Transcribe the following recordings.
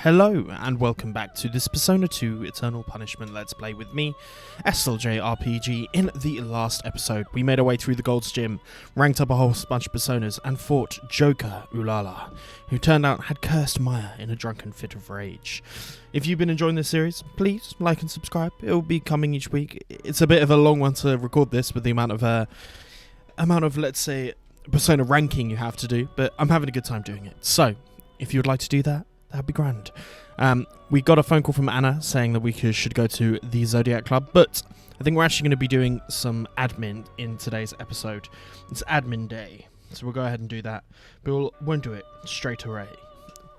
Hello and welcome back to this Persona 2 Eternal Punishment Let's Play with me, SLJRPG. In the last episode, we made our way through the Gold's Gym, ranked up a whole bunch of Personas, and fought Joker Ulala, who turned out had cursed Maya in a drunken fit of rage. If you've been enjoying this series, please like and subscribe. It will be coming each week. It's a bit of a long one to record this with the amount of let's say, Persona ranking you have to do, but I'm having a good time doing it. So, if you would like to do that, that'd be grand. We got a phone call from Anna saying that we should go to the Zodiac Club, but I think we're actually going to be doing some admin in today's episode. It's admin day, so we'll go ahead and do that, but we won't do it straight away.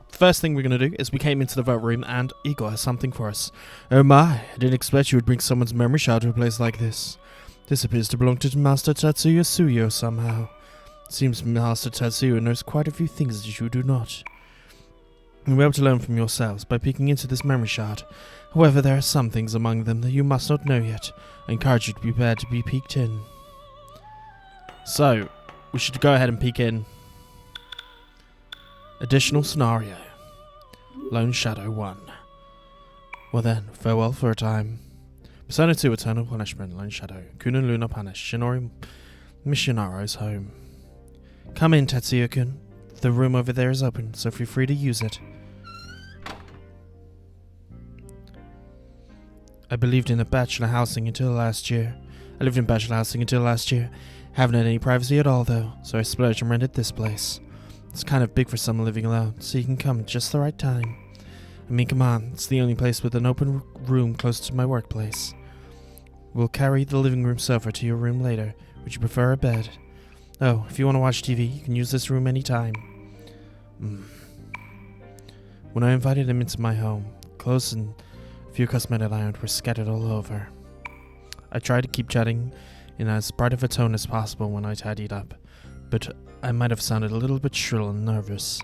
First thing we're going to do is we came into the vote room and Igor has something for us. Oh my, I didn't expect you would bring someone's memory shard to a place like this. This appears to belong to Master Tatsuya Suyo somehow. It seems Master Tatsuya knows quite a few things that you do not. You'll be able to learn from yourselves by peeking into this memory shard. However, there are some things among them that you must not know yet. I encourage you to be prepared to be peeked in. So, we should go ahead and peek in. Additional scenario. Lone Shadow 1. Well then, farewell for a time. Persona 2 Eternal Punishment, Lone Shadow. Kunin Luna Punish, Shinori Mishinaro's home. Come in, Tatsuya-kun. The room over there is open, so feel free to use it. I lived in bachelor housing until last year. Haven't had any privacy at all though, so I splurged and rented this place. It's kind of big for someone living alone, so you can come at just the right time. I mean, come on, it's the only place with an open room close to my workplace. We'll carry the living room sofa to your room later. Would you prefer a bed? Oh, if you want to watch TV, you can use this room anytime. When I invited him into my home, clothes and a few cosmetic items were scattered all over. I tried to keep chatting in as bright of a tone as possible when I tidied up, but I might have sounded a little bit shrill and nervous.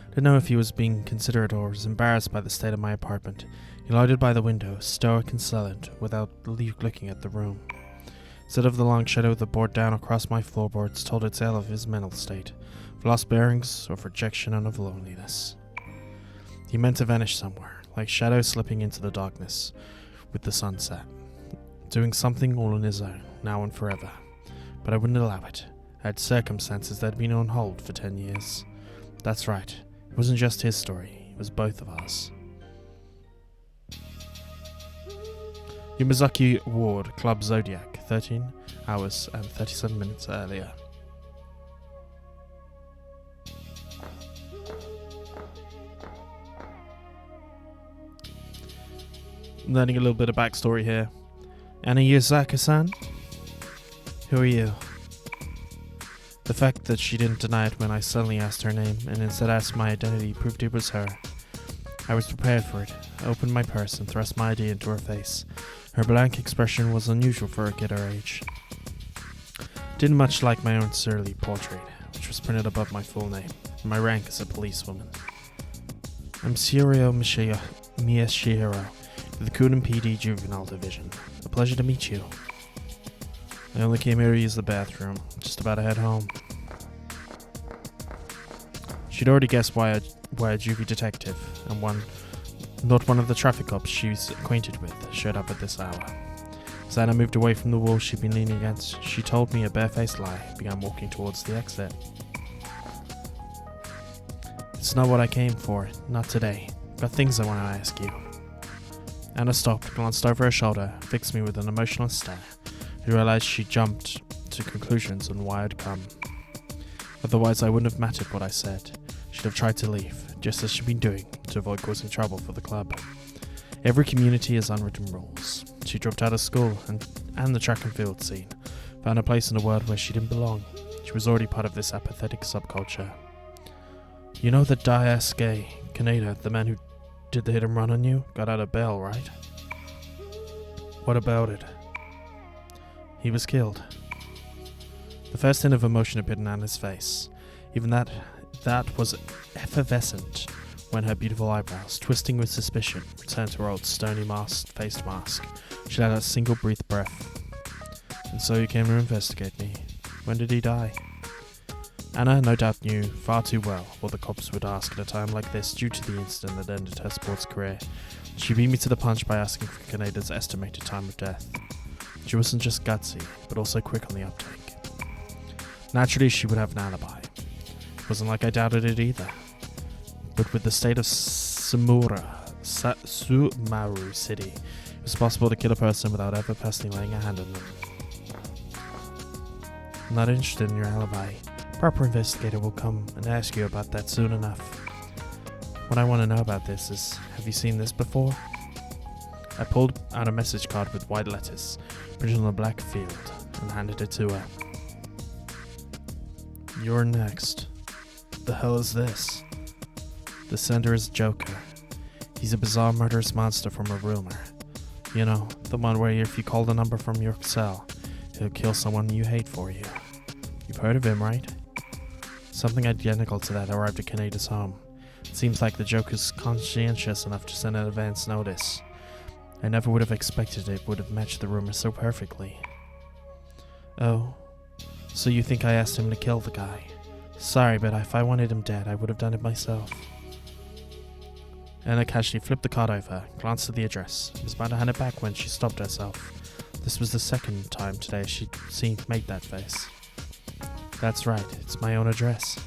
Didn't know if he was being considerate or was embarrassed by the state of my apartment. He loitered by the window, stoic and silent, without looking at the room. Instead of the long shadow that bore down across my floorboards told a tale of his mental state, of lost bearings, of rejection and of loneliness. He meant to vanish somewhere, like shadows slipping into the darkness with the sunset, doing something all on his own, now and forever. But I wouldn't allow it. I had circumstances that had been on hold for 10 years. That's right, it wasn't just his story, it was both of ours. Yumazaki Ward, Club Zodiac, 13 hours and 37 minutes earlier. Learning a little bit of backstory here. Anna Yuzaka-san? Who are you? The fact that she didn't deny it when I suddenly asked her name and instead asked my identity proved it was her. I was prepared for it. I opened my purse and thrust my ID into her face. Her blank expression was unusual for a kid her age. Didn't much like my own surly portrait, which was printed above my full name, and my rank as a policewoman. I'm Sirio Miyashihiro, with the Kunin PD Juvenile Division. A pleasure to meet you. I only came here to use the bathroom, just about to head home. She'd already guessed why a juvie detective, and not one of the traffic cops she's acquainted with, showed up at this hour. As Anna moved away from the wall she'd been leaning against, she told me a barefaced lie and began walking towards the exit. It's not what I came for, not today. Got things I want to ask you. Anna stopped, glanced over her shoulder, fixed me with an emotionless stare. I realized she jumped to conclusions on why I'd come. Otherwise I wouldn't have mattered what I said. She'd have tried to leave, just as she'd been doing, to avoid causing trouble for the club. Every community has unwritten rules. She dropped out of school and the track and field scene, found a place in the world where she didn't belong. She was already part of this apathetic subculture. You know that Daisuke Kaneda, the man who did the hit and run on you, got out of bail, right? What about it? He was killed. The first hint of emotion appeared in Anna's face. Even that was effervescent when her beautiful eyebrows, twisting with suspicion, returned to her old stony faced mask. She let out a single breathed breath. And so you came to investigate me. When did he die? Anna no doubt knew far too well what the cops would ask at a time like this due to the incident that ended her sports career. She beat me to the punch by asking for Kaneda's estimated time of death. She wasn't just gutsy, but also quick on the uptake. Naturally, she would have an alibi. It wasn't like I doubted it either. But with the state of Sumaru City, it was possible to kill a person without ever personally laying a hand on them. I'm not interested in your alibi. Proper investigator will come and ask you about that soon enough. What I want to know about this is, have you seen this before? I pulled out a message card with white letters, printed on a black field, and handed it to her. You're next. The hell is this? The sender is Joker. He's a bizarre murderous monster from a rumor. You know, the one where if you call the number from your cell, he'll kill someone you hate for you. You've heard of him, right? Something identical to that arrived at Kaneda's home. It seems like the Joker's conscientious enough to send an advance notice. I never would have expected it would have matched the rumor so perfectly. Oh, so you think I asked him to kill the guy? Sorry, but if I wanted him dead, I would have done it myself. Anna casually flipped the card over, glanced at the address, and was about to hand it back when she stopped herself. This was the second time today she'd made that face. That's right, it's my own address.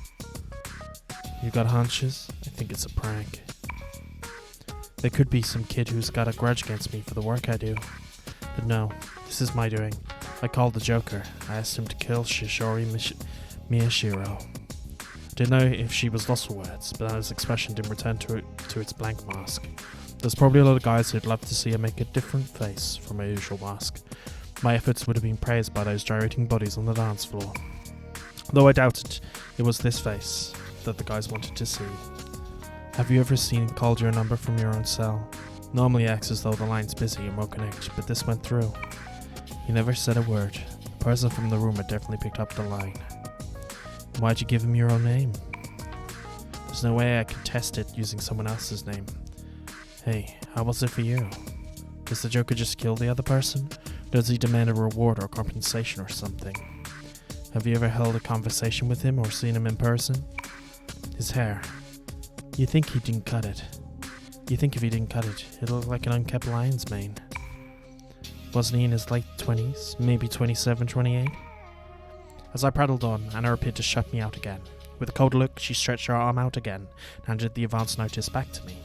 You got hunches? I think it's a prank. There could be some kid who's got a grudge against me for the work I do. But no, this is my doing. I called the Joker. I asked him to kill Shishori Miyashiro. Didn't know if she was lost for words, but his expression didn't return to its blank mask. There's probably a lot of guys who'd love to see her make a different face from her usual mask. My efforts would have been praised by those gyrating bodies on the dance floor. Though I doubted it was this face that the guys wanted to see. Have you ever called your number from your own cell? Normally it acts as though the line's busy and won't connect, but this went through. He never said a word. The person from the room had definitely picked up the line. Why'd you give him your own name? There's no way I could test it using someone else's name. Hey, how was it for you? Does the Joker just kill the other person? Does he demand a reward or compensation or something? Have you ever held a conversation with him or seen him in person? His hair. You think he didn't cut it. You think if he didn't cut it, it'll look like an unkept lion's mane. Wasn't he in his late 20s? Maybe 27, 28? As I prattled on, Anna appeared to shut me out again. With a cold look, she stretched her arm out again and handed the advance notice back to me.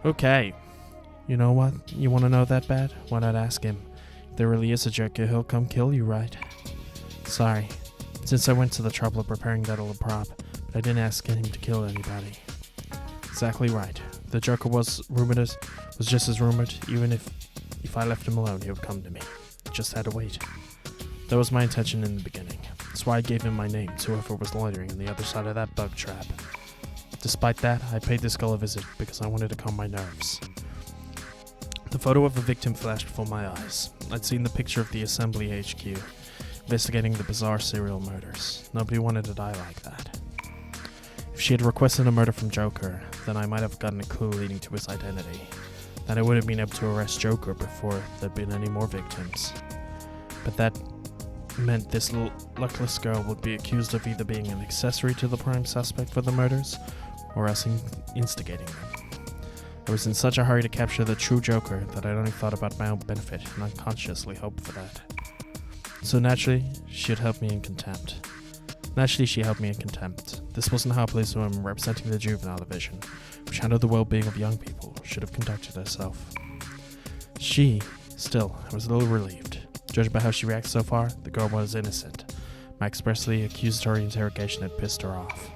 Okay. You know what? You want to know that bad? Why not ask him? If there really is a Joker, he'll come kill you, right? Sorry. Since I went to the trouble of preparing that little prop, but I didn't ask him to kill anybody. Exactly right. The Joker was just as rumored, even if I left him alone, he would come to me. Just had to wait. That was my intention in the beginning. That's why I gave him my name to whoever was loitering on the other side of that bug trap. Despite that, I paid this girl a visit because I wanted to calm my nerves. The photo of a victim flashed before my eyes. I'd seen the picture of the Assembly HQ, investigating the bizarre serial murders. Nobody wanted to die like that. If she had requested a murder from Joker, then I might have gotten a clue leading to his identity. Then I would have been able to arrest Joker before there'd been any more victims. But that meant this luckless girl would be accused of either being an accessory to the prime suspect for the murders, or else instigating them. I was in such a hurry to capture the true Joker that I only thought about my own benefit and unconsciously hoped for that. So naturally, she helped me in contempt. This wasn't how a policewoman representing the juvenile division, which handled the well-being of young people, should have conducted herself. Still, I was a little relieved. Judging by how she reacted so far, the girl was innocent. My expressly accusatory interrogation had pissed her off.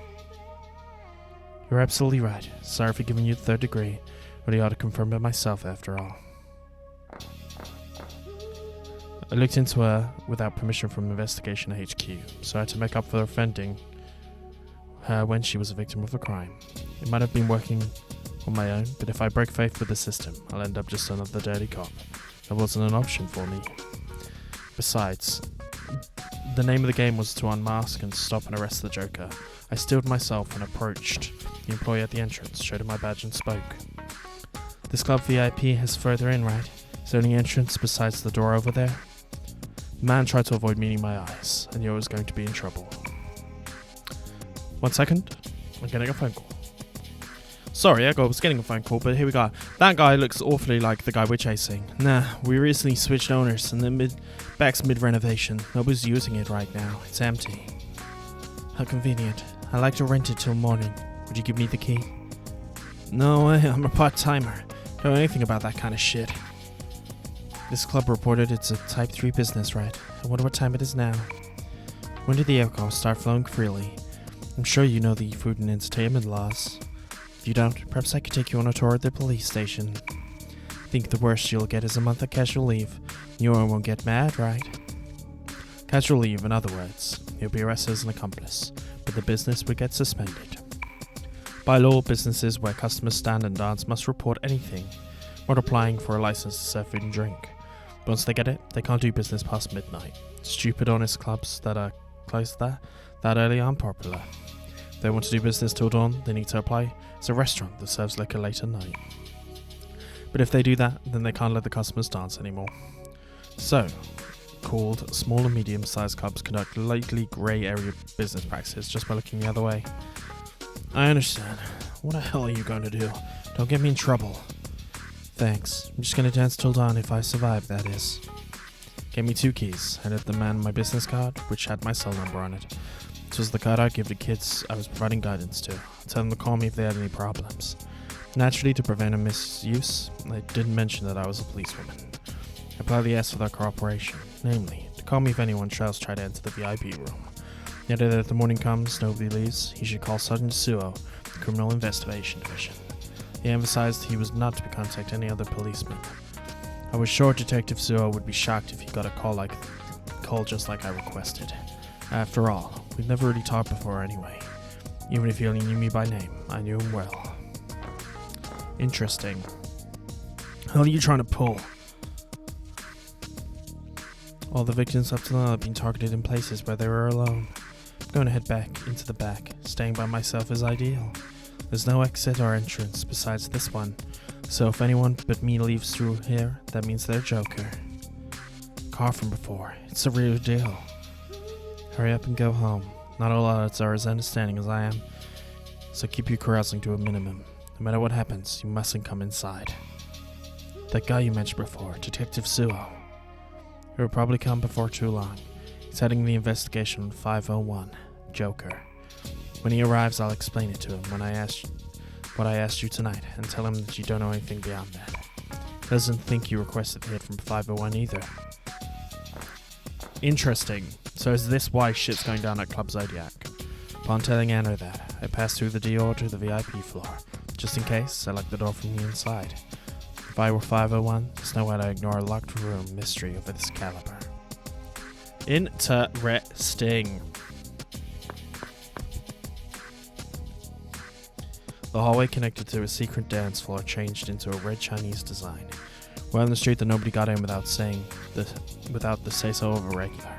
You're absolutely right. Sorry for giving you the third degree, but I ought to confirm it myself after all. I looked into her without permission from Investigation HQ, so I had to make up for offending her when she was a victim of a crime. It might have been working on my own, but if I break faith with the system, I'll end up just another dirty cop. That wasn't an option for me. Besides, the name of the game was to unmask and stop and arrest the Joker. I steeled myself and approached the employee at the entrance, showed him my badge and spoke. This club VIP has further in, right? Is there any entrance besides the door over there? The man tried to avoid meeting my eyes. I knew I was going to be in trouble. 1 second. I'm getting a phone call. Sorry, I was getting a phone call, but here we go. That guy looks awfully like the guy we're chasing. Nah, we recently switched owners, and the back's mid-renovation. Nobody's using it right now. It's empty. How convenient. I'd like to rent it till morning. Would you give me the key? No way, I'm a part-timer. Don't know anything about that kind of shit. This club reported it's a Type 3 business, right? I wonder what time it is now. When did the alcohol start flowing freely? I'm sure you know the food and entertainment laws. If you don't, perhaps I could take you on a tour at the police station. I think the worst you'll get is a month of casual leave. You won't get mad, right? Casual leave, in other words. You'll be arrested as an accomplice, but the business would get suspended. By law, businesses where customers stand and dance must report anything, not applying for a license to serve food and drink. But once they get it, they can't do business past midnight. Stupid honest clubs that are closed that early aren't popular. If they want to do business till dawn, they need to apply as a restaurant that serves liquor late at night. But if they do that, then they can't let the customers dance anymore. So, called small and medium-sized clubs conduct lightly grey area business practices just by looking the other way. I understand. What the hell are you going to do? Don't get me in trouble. Thanks. I'm just going to dance till dawn if I survive, that is. Gave me 2 keys. Handed the man my business card, which had my cell number on it. This was the card I'd give the kids I was providing guidance to. I'd tell them to call me if they had any problems. Naturally, to prevent a misuse, I didn't mention that I was a policewoman. I politely asked for their cooperation, namely, to call me if anyone tries to enter the VIP room. Yet if the morning comes, nobody leaves, he should call Sergeant Suo, the Criminal Investigation Division. He emphasized he was not to contact any other policeman. I was sure Detective Suo would be shocked if he got a call just like I requested. After all, we'd never really talked before anyway. Even if he only knew me by name, I knew him well. Interesting. What are you trying to pull? All the victims up to now have been targeted in places where they were alone. I'm going to head back into the back. Staying by myself is ideal. There's no exit or entrance besides this one, so if anyone but me leaves through here, that means they're Joker. Car from before. It's a real deal. Hurry up and go home. Not all odds are as understanding as I am, so keep your carousing to a minimum. No matter what happens, you mustn't come inside. That guy you mentioned before, Detective Suo. He will probably come before too long. He's heading the investigation on 501, Joker. When he arrives, I'll explain it to him what I asked you tonight, and tell him that you don't know anything beyond that. He doesn't think you requested the hit from 501 either. Interesting. So is this why shit's going down at Club Zodiac? Upon telling Anna that, I passed through the door to the VIP floor. Just in case, I locked the door from the inside. If I were 501, there's no way to ignore a locked room mystery of this caliber. Interesting. The hallway connected to a secret dance floor changed into a red Chinese design. Well in the street that nobody got in without the say-so of a regular.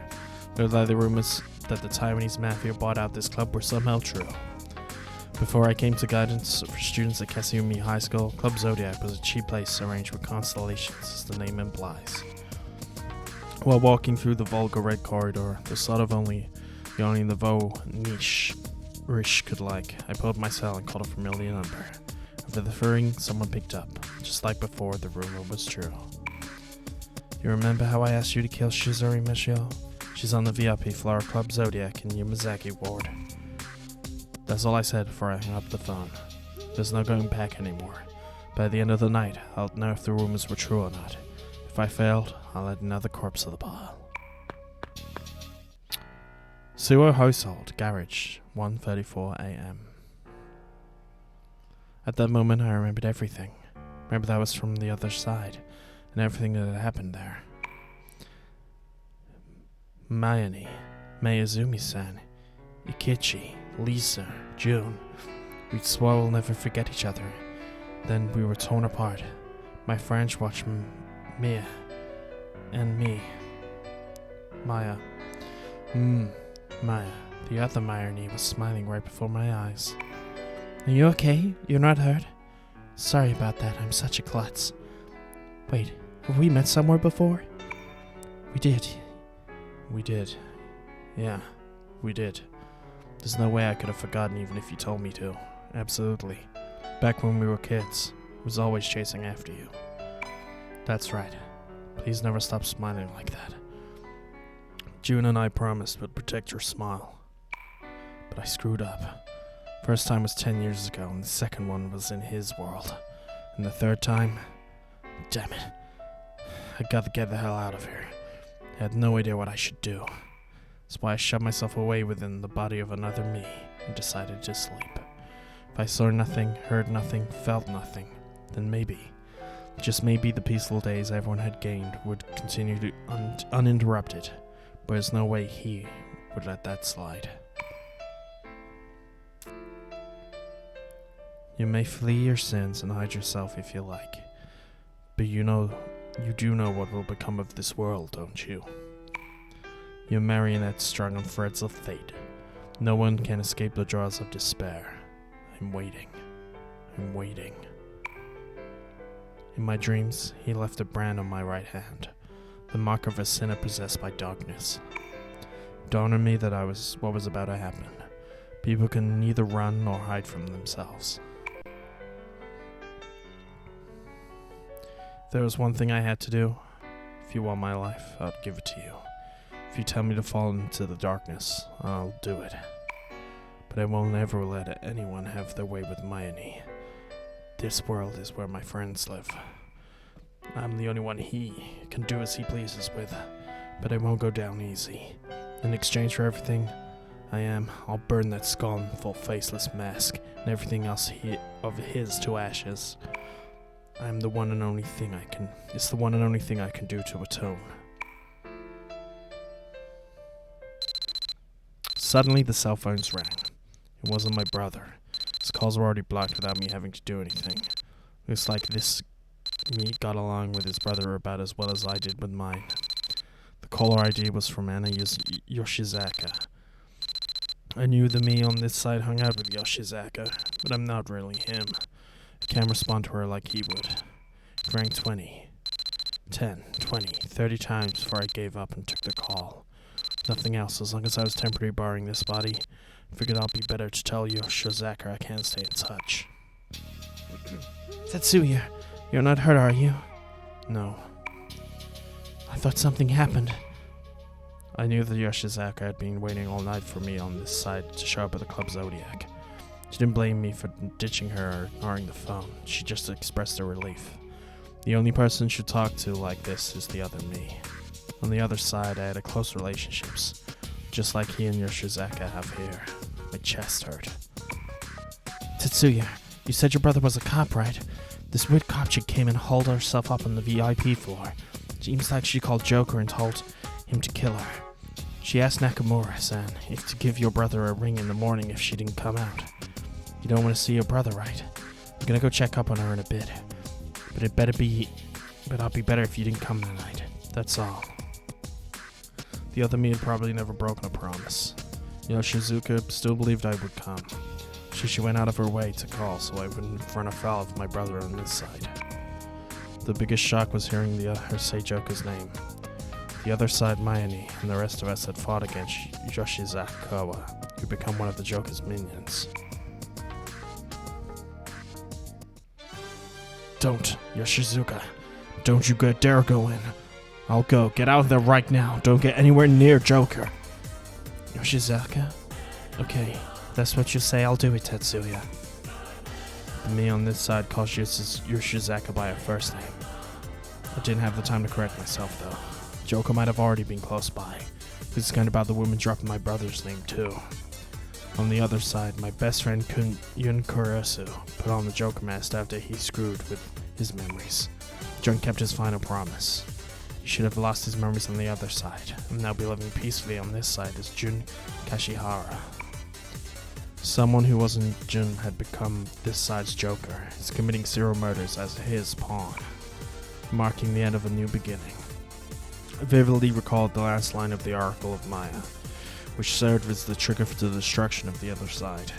Although the rumors that the Taiwanese mafia bought out this club were somehow true. Before I came to guidance for students at Kasumi High School, Club Zodiac was a cheap place arranged with constellations, as the name implies. While walking through the vulgar red corridor, the sort of only the veau niche Rish could like, I pulled my cell and called a familiar number. After the ring, someone picked up. Just like before, the rumor was true. You remember how I asked you to kill Shizuri Michio? She's on the VIP floor of Club Zodiac in Yamazaki Ward. That's all I said before I hung up the phone. There's no going back anymore. By the end of the night, I'll know if the rumors were true or not. If I failed, I'll add another corpse to the pile. Suo Household, Garage, 1:34 a.m. At that moment, I remembered everything. Remember that I was from the other side, and everything that had happened there. Mayani, Mayazumi-san, Ikichi, Lisa, June. We swore we'll never forget each other. Then we were torn apart. My French watched Mia and me. Maya. Maya. The other Mayani was smiling right before my eyes. Are you okay? You're not hurt? Sorry about that. I'm such a klutz. Wait, have we met somewhere before? We did. We did. Yeah, we did. There's no way I could have forgotten even if you told me to. Absolutely. Back when we were kids, I was always chasing after you. That's right. Please never stop smiling like that. June and I promised we'd protect your smile. But I screwed up. First time was 10 years ago, and the second one was in his world. And the third time... Damn it. I gotta get the hell out of here. I had no idea what I should do. That's why I shoved myself away within the body of another me and decided to sleep. If I saw nothing, heard nothing, felt nothing, then maybe, just maybe, the peaceful days everyone had gained would continue to uninterrupted. But there's no way he would let that slide. You may flee your sins and hide yourself if you like, but you do know what will become of this world, don't you? You're marionettes strung on threads of fate. No one can escape the jaws of despair. I'm waiting. I'm waiting. In my dreams, he left a brand on my right hand, the mark of a sinner possessed by darkness. It dawned on me that what was about to happen. People can neither run nor hide from themselves. If there was one thing I had to do, if you want my life, I'd give it to you. If you tell me to fall into the darkness, I'll do it. But I will never let anyone have their way with Mayani. This world is where my friends live. I'm the only one he can do as he pleases with, but I won't go down easy. In exchange for everything I'll burn that scornful, faceless mask and everything else of his to ashes. It's the one and only thing I can do to atone. Suddenly the cell phones rang. It wasn't my brother. His calls were already blocked without me having to do anything. Looks like this me got along with his brother about as well as I did with mine. The caller ID was from Anna Yoshizaka. I knew the me on this side hung out with Yoshizaka, but I'm not really him. I can't respond to her like he would. It rang 20, 10, 20, 30 times before I gave up and took the call. Nothing else. As long as I was temporarily borrowing this body, I figured I'll be better to tell Yoshizaka I can't stay in touch. Katsuya, you're not hurt, are you? No. I thought something happened. I knew that Yoshizaka had been waiting all night for me on this side to show up at the Club Zodiac. She didn't blame me for ditching her or ignoring the phone. She just expressed her relief. The only person she'd talk to like this is the other me. On the other side, I had a close relationships, just like he and Yoshizaka have here. My chest hurt. Tetsuya, you said your brother was a cop, right? This weird cop chick came and hauled herself up on the VIP floor. Seems like she called Joker and told him to kill her. She asked Nakamura-san if to give your brother a ring in the morning if she didn't come out. You don't want to see your brother, right? I'm gonna go check up on her in a bit. But I'll be better if you didn't come tonight. That's all. The other me had probably never broken a promise. Shizuka still believed I would come. She went out of her way to call so I wouldn't run afoul of my brother on this side. The biggest shock was hearing her say Joker's name. The other side, Mayani, and the rest of us had fought against Yoshizakawa, who become one of the Joker's minions. Don't, Yoshizuka. Don't you dare go in. I'll go. Get out of there right now. Don't get anywhere near Joker. Yoshizaka? Okay, that's what you say. I'll do it, Tetsuya. The me on this side calls Yoshizaka by her first name. I didn't have the time to correct myself, though. Joker might have already been close by. He was concerned about the woman dropping my brother's name, too. On the other side, my best friend Yun Kurosu put on the Joker mask after he screwed with his memories. Jun kept his final promise. He should have lost his memories on the other side, and now be living peacefully on this side as Jun Kashihara. Someone who wasn't Jun had become this side's Joker, is committing serial murders as his pawn, marking the end of a new beginning. I vividly recalled the last line of the Oracle of Maya, which served as the trigger for the destruction of the other side.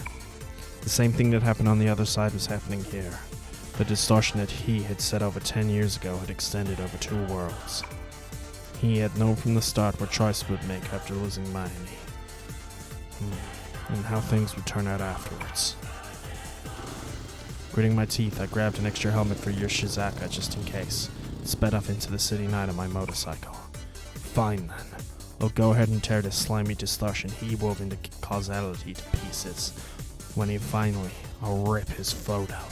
The same thing that happened on the other side was happening here. The distortion that he had set over 10 years ago had extended over 2 worlds. He had known from the start what choice he would make after losing Mayani. and how things would turn out afterwards. Gritting my teeth, I grabbed an extra helmet for Yoshizaka just in case, and sped off into the city night on my motorcycle. Fine then, I'll go ahead and tear this slimy distortion he wove into causality to pieces. When I'll rip his throat out.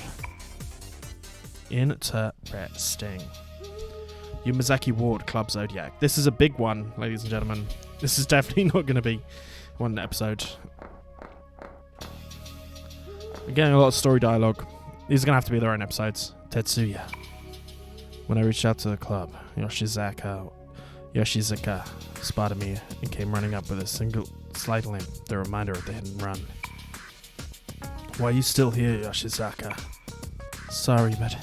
Interesting. Yumazaki Ward, Club Zodiac. This is a big one, ladies and gentlemen. This is definitely not going to be one episode. I'm getting a lot of story dialogue. These are going to have to be their own episodes. Tetsuya. When I reached out to the club, Yoshizaka spotted me and came running up with a single slight limp, the reminder of the hidden run. Why are you still here, Yoshizaka? Sorry, but...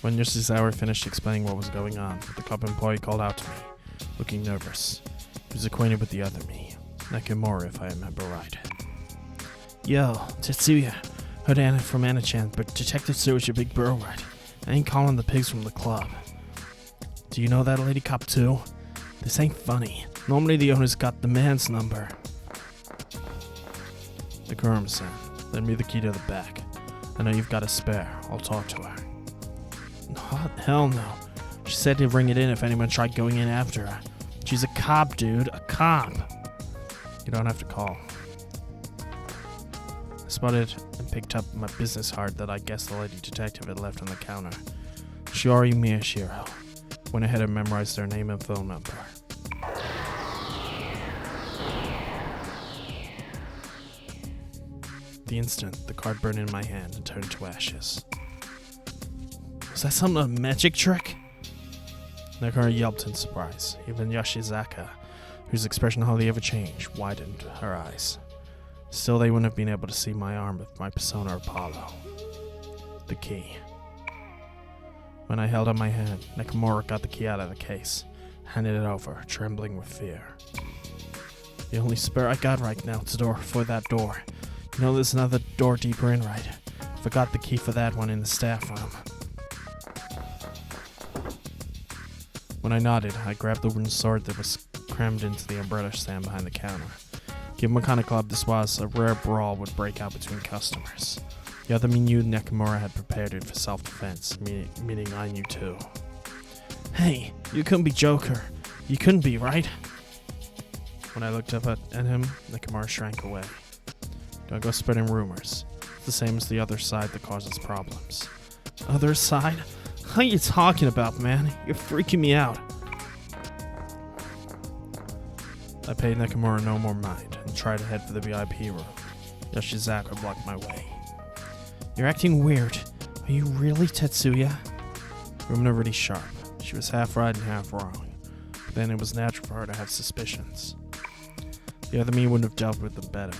When Yoshizaka finished explaining what was going on, the club employee called out to me, looking nervous. He was acquainted with the other me, Nakamura if I remember right. Yo, Tetsuya. Heard Anna from Anna-chan, but Detective Katsuya's your big bro, right? I ain't calling the pigs from the club. Do you know that lady cop too? This ain't funny. Normally the owner's got the man's number. Nakamura-san, lend me the key to the back. I know you've got a spare. I'll talk to her. Hell no. She said to bring it in if anyone tried going in after her. She's a cop, dude. A cop. You don't have to call. I spotted and picked up my business card that I guess the lady detective had left on the counter. Shiori Miyashiro. Went ahead and memorized their name and phone number. The instant, the card burned in my hand and turned to ashes. Was that some magic trick? Nakamura yelped in surprise. Even Yoshizaka, whose expression hardly ever changed, widened her eyes. Still, they wouldn't have been able to see my arm with my persona Apollo. The key. When I held out my hand, Nakamura got the key out of the case, handed it over, trembling with fear. The only spare I got right now is the door for that door. You know there's another door deeper in, right? Forgot the key for that one in the staff room. When I nodded, I grabbed the wooden sword that was crammed into the umbrella stand behind the counter. Given what kind of club this was, a rare brawl would break out between customers. The other me knew Nakamura had prepared it for self-defense, meaning I knew too. Hey, you couldn't be Joker. You couldn't be, right? When I looked up at him, Nakamura shrank away. Don't go spreading rumors. It's the same as the other side that causes problems. Other side? What are you talking about, man? You're freaking me out. I paid Nakamura no more mind and tried to head for the VIP room. Yoshizaka blocked my way. You're acting weird. Are you really Tetsuya? Rumina really sharp. She was half right and half wrong. But then it was natural for her to have suspicions. The other me wouldn't have dealt with them better.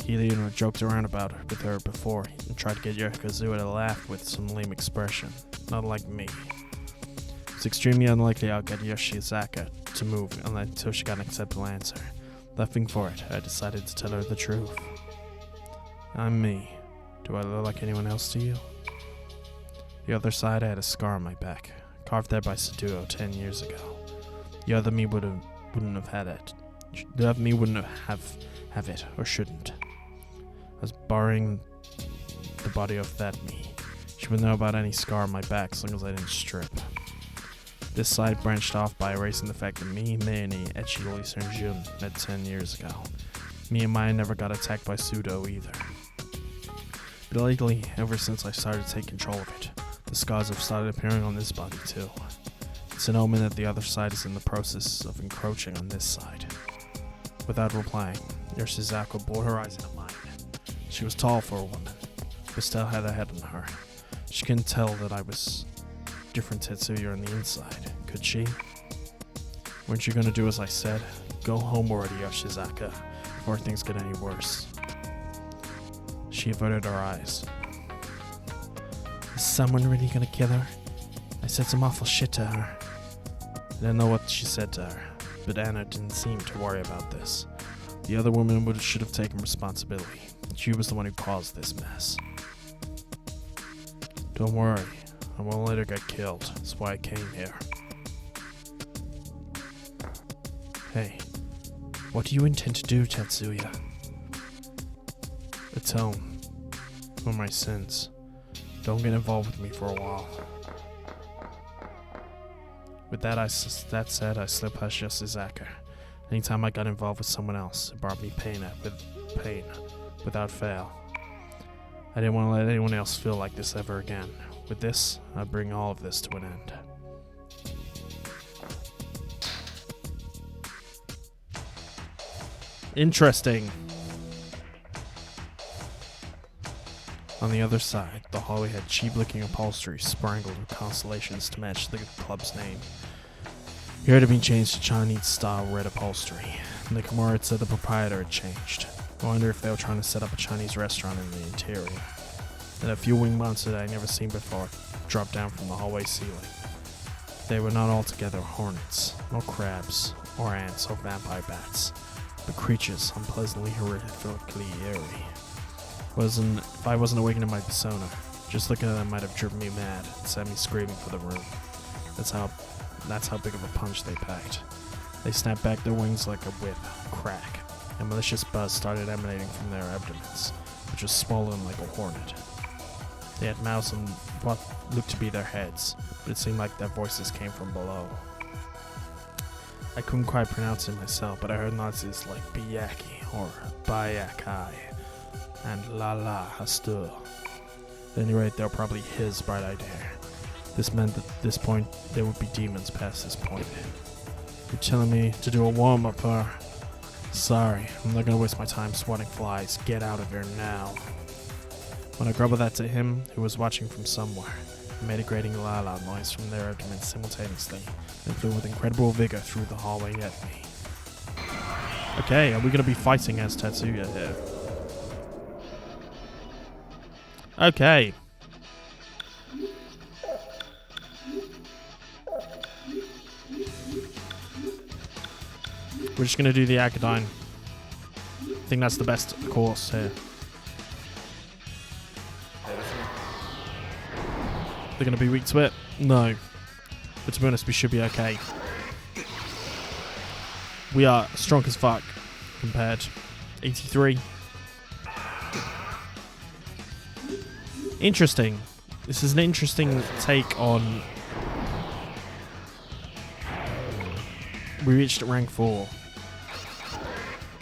He even joked around about her with her before and tried to get Yokozuna to laugh with some lame expression. Not like me. It's extremely unlikely I'll get Yoshizaka to move until she got an acceptable answer. Laughing for it, I decided to tell her the truth. I'm me. Do I look like anyone else to you? The other side, I had a scar on my back, carved there by Saduo 10 years ago. The other me wouldn't have had it. The other me wouldn't have it, or shouldn't. I was borrowing the body of that me. She wouldn't know about any scar on my back as long as I didn't strip. This side branched off by erasing the fact that me, and Echidori Senjun met 10 years ago. Me and Maya never got attacked by Pseudo either. But lately, ever since I started to take control of it, the scars have started appearing on this body too. It's an omen that the other side is in the process of encroaching on this side. Without replying, Yoshizaka bore her eyes into mine. She was tall for a woman, but still had a head on her. She couldn't tell that I was different Tetsuya on the inside, could she? Weren't you gonna do as I said? Go home already, Yoshizaka, before things get any worse. She averted her eyes. Is someone really gonna kill her? I said some awful shit to her. I didn't know what she said to her, but Anna didn't seem to worry about this. The other woman should have taken responsibility. She was the one who caused this mess. Don't worry, I won't let her get killed. That's why I came here. Hey, what do you intend to do, Katsuya? Atone for my sins. Don't get involved with me for a while. With that said, I slipped past Justice Acker. Anytime I got involved with someone else, it brought me pain without fail. I didn't want to let anyone else feel like this ever again. With this, I bring all of this to an end. Interesting. On the other side, the hallway had cheap-looking upholstery sprangled with constellations to match the club's name. Here it had been changed to Chinese-style red upholstery. Nakamura had said the proprietor had changed. I wonder if they were trying to set up a Chinese restaurant in the interior. Then a few winged monsters I'd never seen before dropped down from the hallway ceiling. They were not altogether hornets, nor crabs, or ants, or vampire bats, but creatures unpleasantly horrifically eerie. If I wasn't awakened in my persona, just looking at them might have driven me mad and sent me screaming for the room. That's how big of a punch they packed. They snapped back their wings like a whip, crack. A malicious buzz started emanating from their abdomens, which was swollen like a hornet. They had mouths on what looked to be their heads, but it seemed like their voices came from below. I couldn't quite pronounce it myself, but I heard noises like Biyaki or Bayakai and Ulala Hastur. At any rate, they were probably his bright-eyed hair. This meant that at this point, there would be demons past this point. You're telling me to do a warm-up, huh? Sorry, I'm not gonna waste my time swatting flies. Get out of here now. When I grumbled that to him, who was watching from somewhere, I made a grating la-la noise from their abdomens simultaneously, and flew with incredible vigor through the hallway at me. Okay, are we gonna be fighting as Tatsuya here? Okay. We're just going to do the Akadine. I think that's the best course here. They're going to be weak to it? No. But to be honest, we should be okay. We are strong as fuck compared. 83. Interesting. This is an interesting take on... We reached rank 4.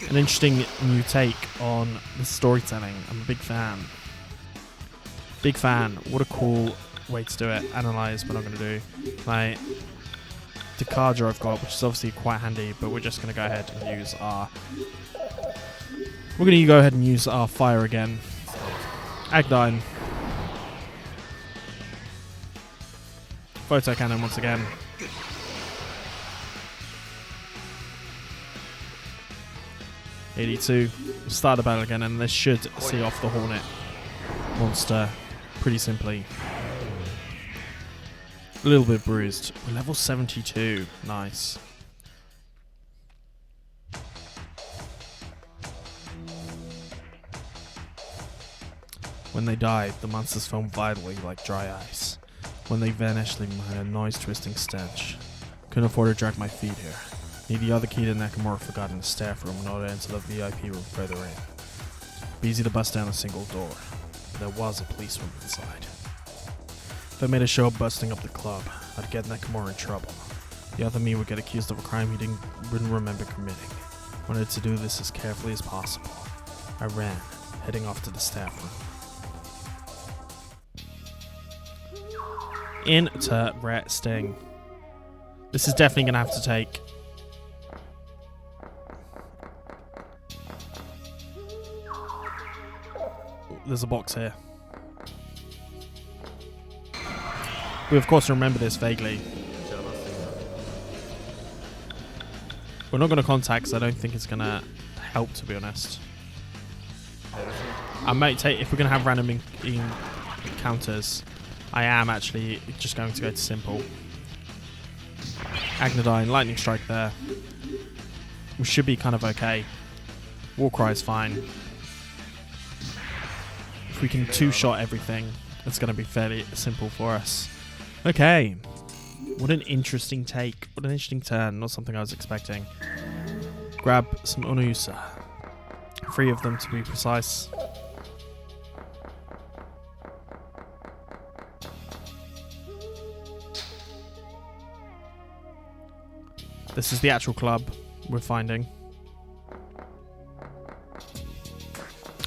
An interesting new take on the storytelling. I'm a big fan. Big fan. What a cool way to do it. Analyze what I'm going to do. My Decaja I've got, which is obviously quite handy, but we're just going to go ahead and use our... We're going to go ahead and use our fire again. Agdine. Photo cannon once again. '82. Start the battle again, and this should see off the Hornet monster pretty simply. A little bit bruised. We're level 72. Nice. When they died, the monsters foamed vitally like dry ice. When they vanished, they had a noise-twisting stench. Couldn't afford to drag my feet here. Need the other key to Nakamura forgot in the staff room in order to enter the VIP room further in. Be easy to bust down a single door, but there was a policeman inside. If I made a show of busting up the club, I'd get Nakamura in trouble. The other me would get accused of a crime he wouldn't remember committing. Wanted to do this as carefully as possible. I ran, heading off to the staff room. Interesting. This is definitely going to have to take... There's a box here. We of course remember this vaguely. We're not going to contact because I don't think it's going to help, to be honest. I might take, if we're going to have random encounters, I am actually just going to go to simple. Agnodine, lightning strike there. We should be kind of okay. Warcry is fine. If we can two-shot everything, it's going to be fairly simple for us. Okay. What an interesting take. What an interesting turn. Not something I was expecting. grab some Unusa. 3 of them to be precise. This is the actual club we're finding.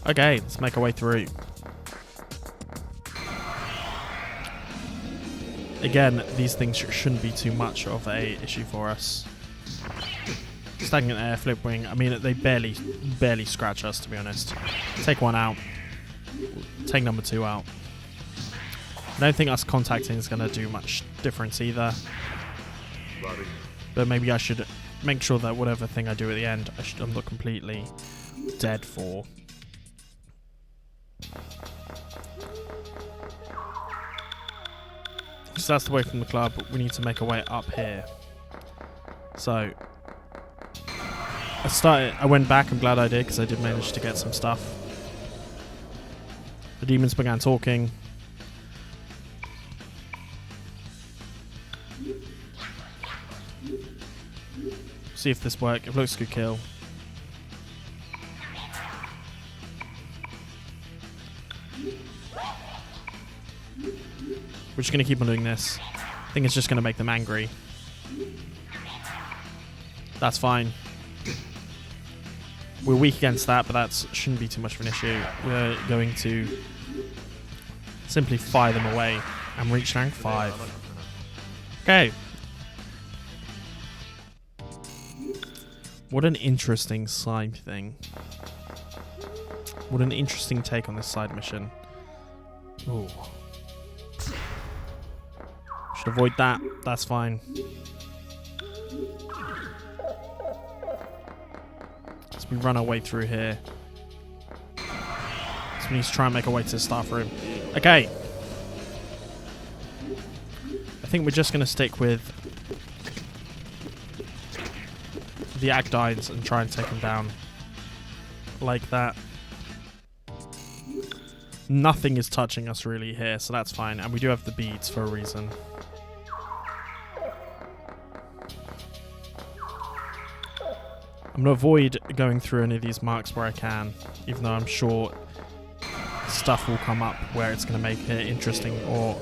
Okay, let's make our way through. Again, these things shouldn't be too much of a issue for us. Stagnant air, flip wing. I mean, they barely scratch us, to be honest. Take 1 out. Take number 2 out. I don't think us contacting is going to do much difference either. But maybe I should make sure that whatever thing I do at the end, I'm not completely dead for. So that's the way from the club, but we need to make our way up here. So I went back, I'm glad I did, because I did manage to get some stuff. The demons began talking. See if this works. If it looks good, kill. We're just going to keep on doing this. I think it's just going to make them angry. That's fine. We're weak against that, but that shouldn't be too much of an issue. We're going to simply fire them away and reach rank 5. Okay. What an interesting side thing. What an interesting take on this side mission. Ooh. Should avoid that. That's fine. So we run our way through here. So we need to try and make our way to the staff room. Okay. I think we're just going to stick with the Agdines and try and take them down like that. Nothing is touching us really here, so that's fine. And we do have the beads for a reason. I'm going to avoid going through any of these marks where I can, even though I'm sure stuff will come up where it's going to make it interesting or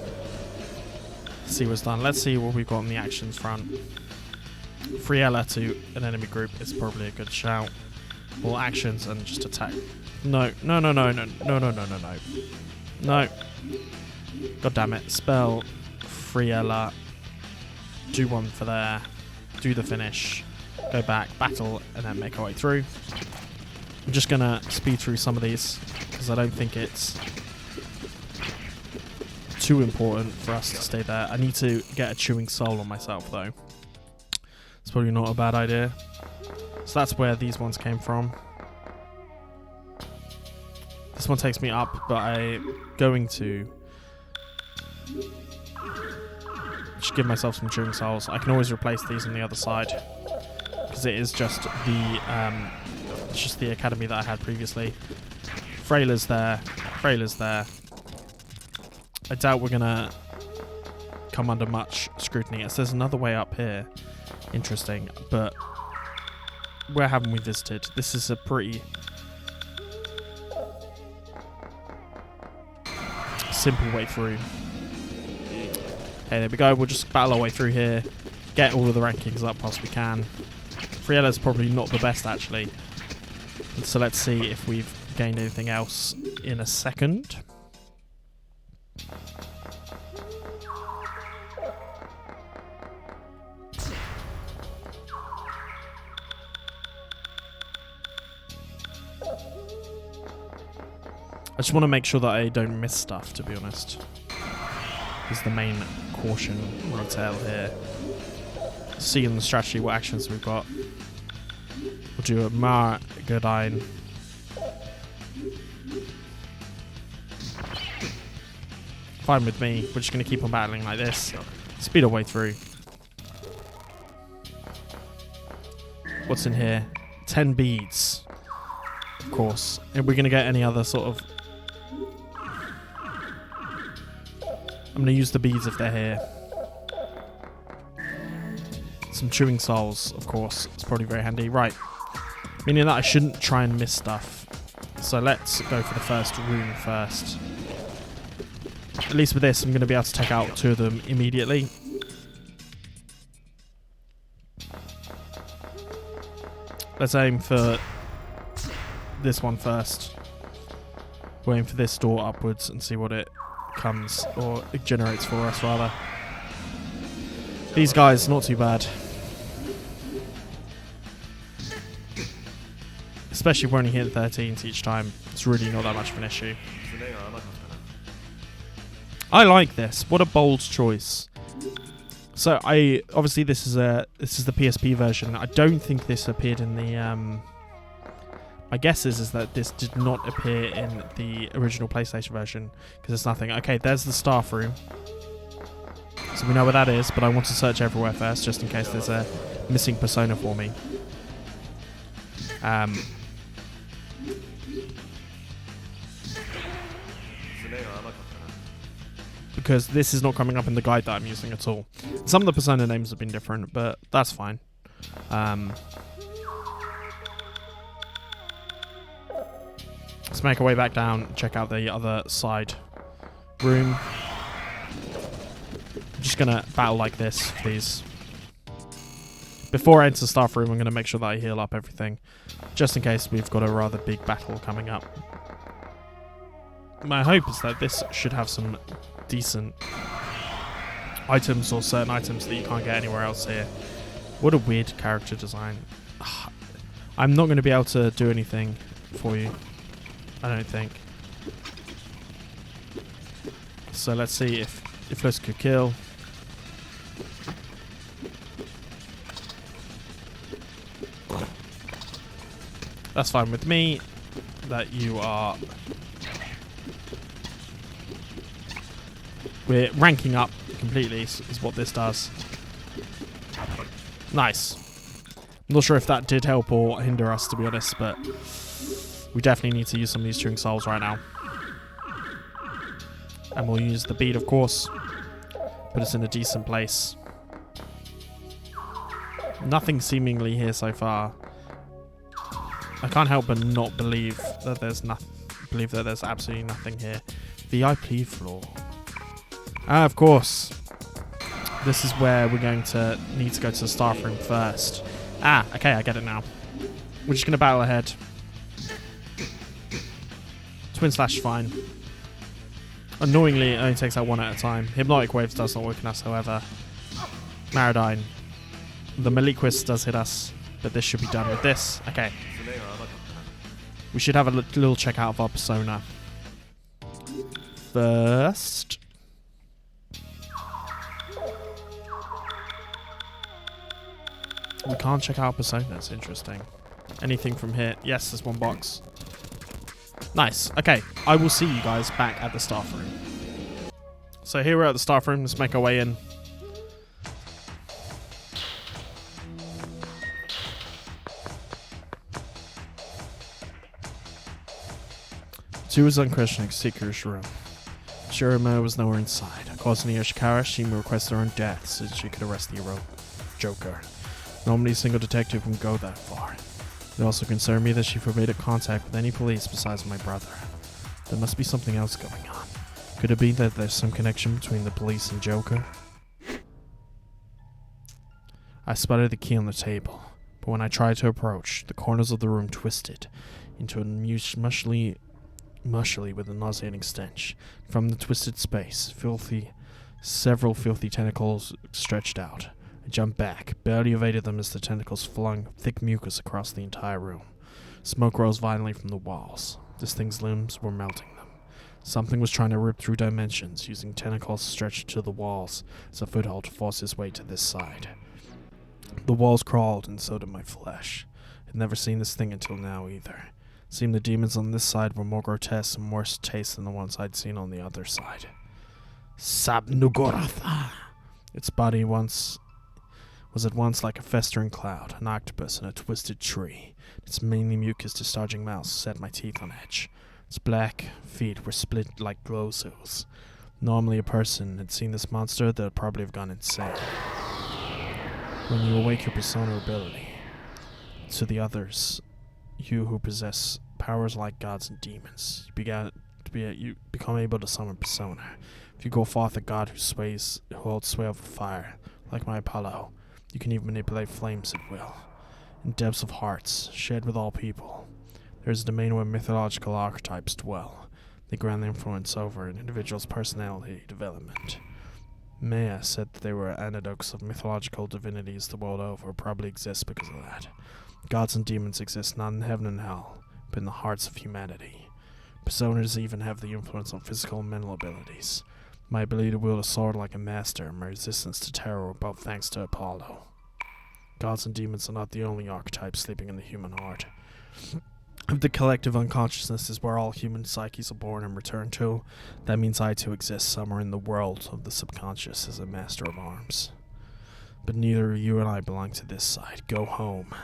see what's done. Let's see what we've got on the actions front. Friella to an enemy group is probably a good shout. All actions and just attack. No. No. God damn it. Spell Friella. Do 1 for there. Do the finish. Go back, battle, and then make our way through. I'm just going to speed through some of these because I don't think it's too important for us to stay there. I need to get a chewing soul on myself though. It's probably not a bad idea. So that's where these ones came from. This one takes me up, but I'm going to just give myself some chewing souls. I can always replace these on the other side because it is just the academy that I had previously. Frailer's there. Frailer's there. I doubt we're gonna come under much scrutiny. It says another way up here. Interesting, but where haven't we visited? This is a pretty simple way through. Okay, there we go. We'll just battle our way through here, get all of the rankings up whilst we can. Friella's probably not the best actually, so let's see if we've gained anything else in a second. I just want to make sure that I don't miss stuff, to be honest. Is the main caution or tale here. See in the strategy what actions we've got. We'll do a Margadine. Fine with me. We're just going to keep on battling like this. Speed our way through. What's in here? 10 beads. Of course. Are we going to get any other sort of... I'm going to use the beads if they're here. Some chewing souls, of course. It's probably very handy. Right. Meaning that I shouldn't try and miss stuff. So let's go for the first room first. At least with this, I'm going to be able to take out 2 of them immediately. Let's aim for this one first. We'll aim for this door upwards and see what it comes, or it generates for us rather. These guys, not too bad. Especially if we're only hitting 13s each time. It's really not that much of an issue. I like this. What a bold choice. So obviously this is the PSP version. I don't think this appeared in the my guess is that this did not appear in the original PlayStation version because there's nothing. Okay, there's the staff room. So we know where that is, but I want to search everywhere first just in case there's a missing persona for me. Because this is not coming up in the guide that I'm using at all. Some of the persona names have been different, but that's fine. Let's make our way back down and check out the other side room. I'm just gonna battle like this, please. Before I enter the staff room, I'm gonna make sure that I heal up everything, just in case we've got a rather big battle coming up. My hope is that this should have some decent items or certain items that you can't get anywhere else here. What a weird character design. I'm not going to be able to do anything for you, I don't think. So let's see if this could kill. That's fine with me. That you are... We're ranking up completely is what this does. Nice. I'm not sure if that did help or hinder us, to be honest, but we definitely need to use some of these Turing Souls right now. And we'll use the bead, of course. Put us in a decent place. Nothing seemingly here so far. I can't help but not believe that there's nothing. Believe that there's absolutely nothing here. VIP floor. Ah, of course. This is where we're going to need to go to the staff room first. Ah, okay, I get it now. We're just going to battle ahead. Twin slash fine. Annoyingly, it only takes out 1 at a time. Hypnotic waves does not weaken us, however. Maridine. The Maliquist does hit us, but this should be done with this. Okay. We should have a little check out of our persona. First... We can't check out personas. Interesting. Anything from here? Yes, there's 1 box. Nice. Okay, I will see you guys back at the staff room. So here we're at the staff room. Let's make our way in. Two was unquestioning Seeker's room. Shirama was nowhere inside. Causing Yoshikara, Shima requested her own death so she could arrest the Joker. Normally a single detective wouldn't go that far. It also concerned me that she forbade contact with any police besides my brother. There must be something else going on. Could it be that there's some connection between the police and Joker? I spotted the key on the table, but when I tried to approach, the corners of the room twisted into a mushly with a nauseating stench. From the twisted space, several filthy tentacles stretched out. I jumped back, barely evaded them as the tentacles flung thick mucus across the entire room. Smoke rose violently from the walls. This thing's limbs were melting them. Something was trying to rip through dimensions, using tentacles stretched to the walls as a foothold to force its way to this side. The walls crawled, and so did my flesh. I'd never seen this thing until now, either. It seemed the demons on this side were more grotesque and worse taste than the ones I'd seen on the other side. Sabnugoratha! Its body was at once like a festering cloud, an octopus in a twisted tree. Its mainly mucus discharging mouth set my teeth on edge. Its black feet were split like glowstones. Normally a person had seen this monster, they'd probably have gone insane. When you awake your persona ability to the others, you who possess powers like gods and demons. You become able to summon persona. If you go forth a god who holds sway over fire, like my Apollo, you can even manipulate flames at will. In depths of hearts, shared with all people, there is a domain where mythological archetypes dwell. They grant influence over an individual's personality development. Maya said that there were anecdotes of mythological divinities the world over probably exist because of that. Gods and demons exist not in heaven and hell, but in the hearts of humanity. Personas even have the influence on physical and mental abilities. My ability to wield a sword like a master, and my resistance to terror were both thanks to Apollo. Gods and demons are not the only archetypes sleeping in the human heart. If the collective unconsciousness is where all human psyches are born and return to, that means I too exist somewhere in the world of the subconscious as a master of arms. But neither you and I belong to this side. Go home.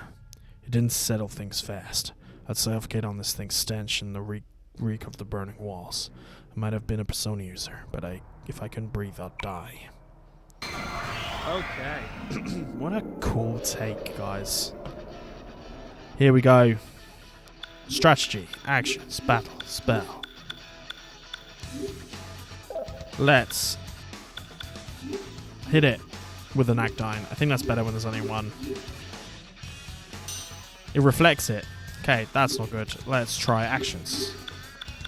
It didn't settle things fast. I'd suffocate on this thing's stench and the reek of the burning walls. I might have been a persona user, but if I couldn't breathe, I'd die. Okay. What a cool take, guys. Here we go. Strategy, actions, battle, spell. Let's hit it with an Actine. I think that's better when there's only one. It reflects it. Okay, that's not good. Let's try actions.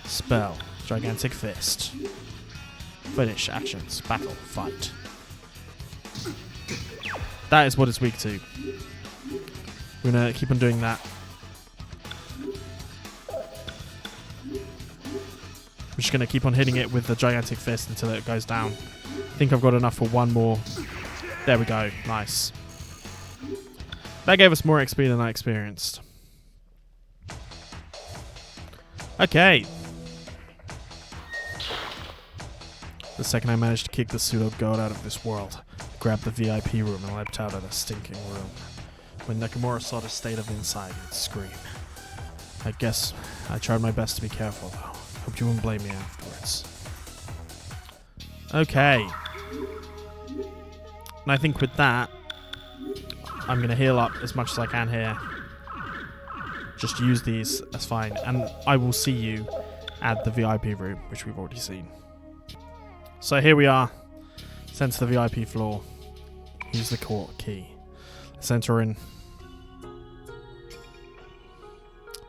Spell, gigantic fist. Finish, actions, battle, fight. That is what it's weak to. We're gonna keep on doing that. I'm just going to keep on hitting it with the gigantic fist until it goes down. I think I've got enough for one more. There we go. Nice. That gave us more XP than I experienced. Okay. The second I managed to kick the pseudo-god out of this world, grabbed the VIP room and leapt out of the stinking room. When Nakamura saw the state of inside, he'd scream. I guess I tried my best to be careful, though. Hope you won't blame me afterwards. Okay. And I think with that, I'm going to heal up as much as I can here. Just use these, that's fine. And I will see you at the VIP room, which we've already seen. So here we are. Sent to the VIP floor. Use the court key. Let's enter in.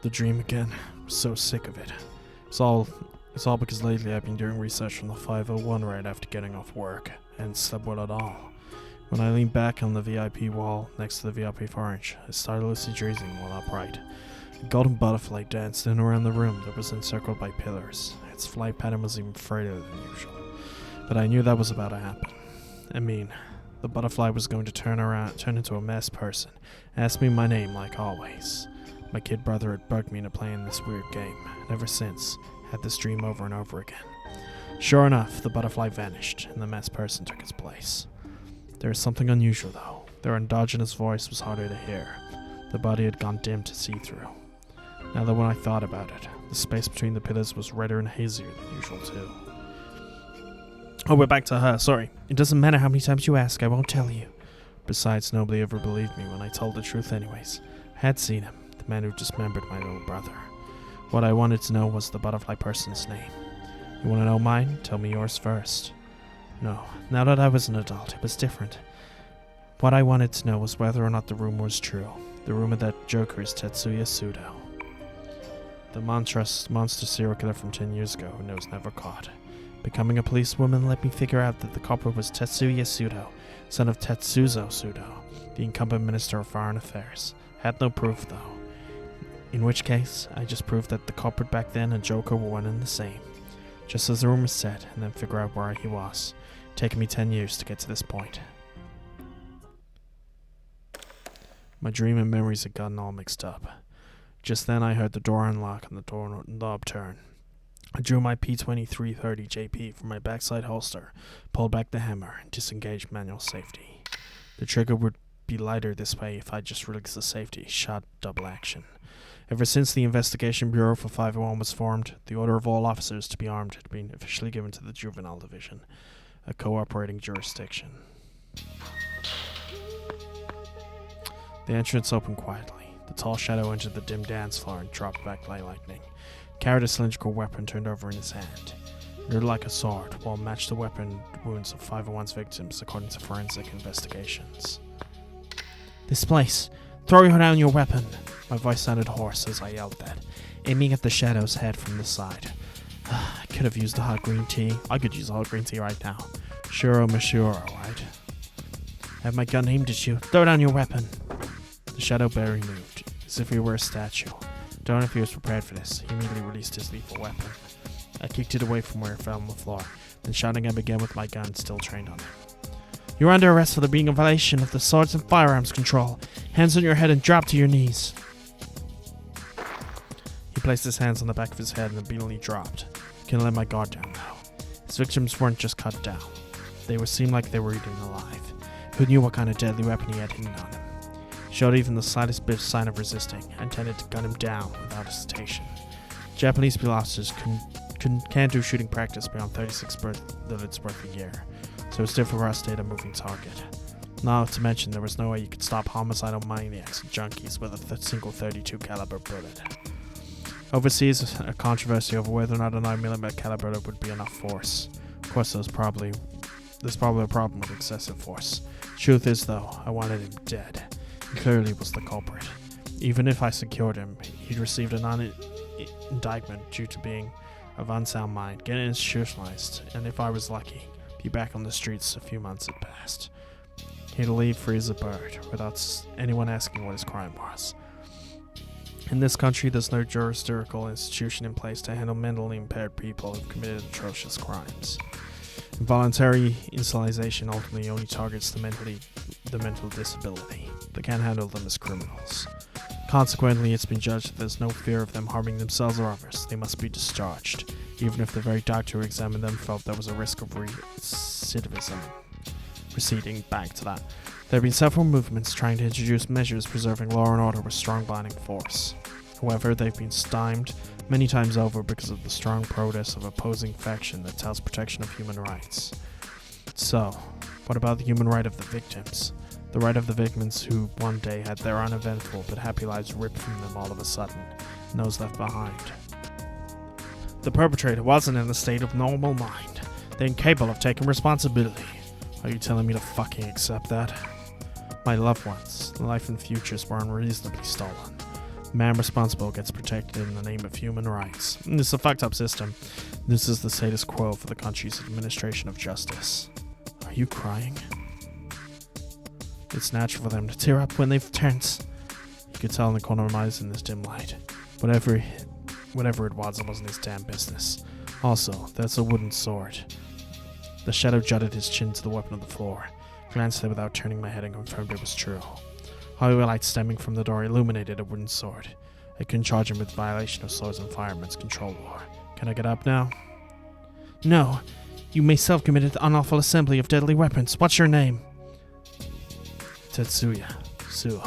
The dream again. I'm so sick of it. It's all because lately I've been doing research on the 501 right after getting off work, and slept well at all. When I leaned back on the VIP wall next to the VIP orange, I started lucid dreaming while upright. A golden butterfly danced in and around the room that was encircled by pillars. Its flight pattern was even further than usual. But I knew that was about to happen. I mean, the butterfly was going to turn into a masked person, ask me my name like always. My kid brother had bugged me into playing this weird game, and ever since, had this dream over and over again. Sure enough, the butterfly vanished, and the masked person took its place. There is something unusual, though. Their endogenous voice was harder to hear. The body had gone dim to see through. Now that when I thought about it, the space between the pillars was redder and hazier than usual, too. Oh, we're back to her, sorry. It doesn't matter how many times you ask, I won't tell you. Besides, nobody ever believed me when I told the truth anyways. I had seen him. The man who dismembered my little brother. What I wanted to know was the butterfly person's name. You want to know mine? Tell me yours first. No, now that I was an adult, it was different. What I wanted to know was whether or not the rumor was true. The rumor that Joker is Tetsuya Sudo. The monster serial killer from 10 years ago who was never caught. Becoming a policewoman let me figure out that the culprit was Tetsuya Sudo, son of Tetsuzo Sudo, the incumbent minister of foreign affairs. Had no proof, though. In which case, I just proved that the culprit back then and Joker were one and the same. Just as the rumor said, and then figure out where he was. Taking me 10 years to get to this point. My dream and memories had gotten all mixed up. Just then I heard the door unlock and the door knob turn. I drew my P2330 JP from my backside holster, pulled back the hammer, and disengaged manual safety. The trigger would be lighter this way if I just released the safety, shot double action. Ever since the Investigation Bureau for 501 was formed, the order of all officers to be armed had been officially given to the Juvenile Division, a cooperating jurisdiction. The entrance opened quietly. The tall shadow entered the dim dance floor and dropped back like lightning. Carried a cylindrical weapon turned over in his hand. It looked like a sword, while matched the weapon wounds of 5 of one's victims, according to forensic investigations. This place! Throw down your weapon! My voice sounded hoarse as I yelled that, aiming at the shadow's head from the side. I could have used the hot green tea. I could use hot green tea right now. Sure, monsieur, alright. I have my gun aimed at you. Throw down your weapon! The shadow barely moved, as if he were a statue. Don't know if he was prepared for this. He immediately released his lethal weapon. I kicked it away from where it fell on the floor, then shouting him again with my gun still trained on him. You're under arrest for there being a violation of the Swords and Firearms Control. Hands on your head and drop to your knees. He placed his hands on the back of his head and obediently dropped. Couldn't let my guard down now. His victims weren't just cut down. They seemed like they were eaten alive. Who knew what kind of deadly weapon he had hidden on him? Showed even the slightest bit of sign of resisting, and intended to gun him down without hesitation. Japanese police officers can't do shooting practice beyond 36 bullets worth a year, so it's difficult for us to hit a moving target. Not to mention there was no way you could stop homicidal maniacs and junkies with a single 32 caliber bullet. Overseas, a controversy over whether or not a 9mm caliber would be enough force. Of course, there's probably a problem with excessive force. Truth is, though, I wanted him dead. He clearly was the culprit. Even if I secured him, he'd received a non-indictment due to being of unsound mind, getting institutionalized, and if I was lucky, be back on the streets a few months had passed. He'd leave free as a bird, without anyone asking what his crime was. In this country, there's no jurisdictional institution in place to handle mentally impaired people who've committed atrocious crimes. Involuntary initialization ultimately only targets the mental disability. They can't handle them as criminals. Consequently, it's been judged that there's no fear of them harming themselves or others. They must be discharged, even if the very doctor who examined them felt there was a risk of recidivism. Proceeding back to that, there have been several movements trying to introduce measures preserving law and order with strong binding force. However, they've been stymied many times over because of the strong protest of opposing faction that touts protection of human rights. So, what about the human right of the victims? The right of the victims who one day had their uneventful but happy lives ripped from them all of a sudden, and those left behind. The perpetrator wasn't in a state of normal mind. They're incapable of taking responsibility. Are you telling me to fucking accept that? My loved ones, life and futures were unreasonably stolen. The man responsible gets protected in the name of human rights. This is a fucked up system. This is the status quo for the country's administration of justice. Are you crying? It's natural for them to tear up when they've turned. You could tell in the corner of my eyes in this dim light. Whatever it was, it wasn't his damn business. Also, that's a wooden sword. The shadow jutted his chin to the weapon on the floor, glanced at it without turning my head and confirmed it was true. Highway light stemming from the door illuminated a wooden sword. I couldn't charge him with violation of Swords and Firearms Control Law. Can I get up now? No. You may self-committed unlawful assembly of deadly weapons. What's your name? Tetsuya Suo.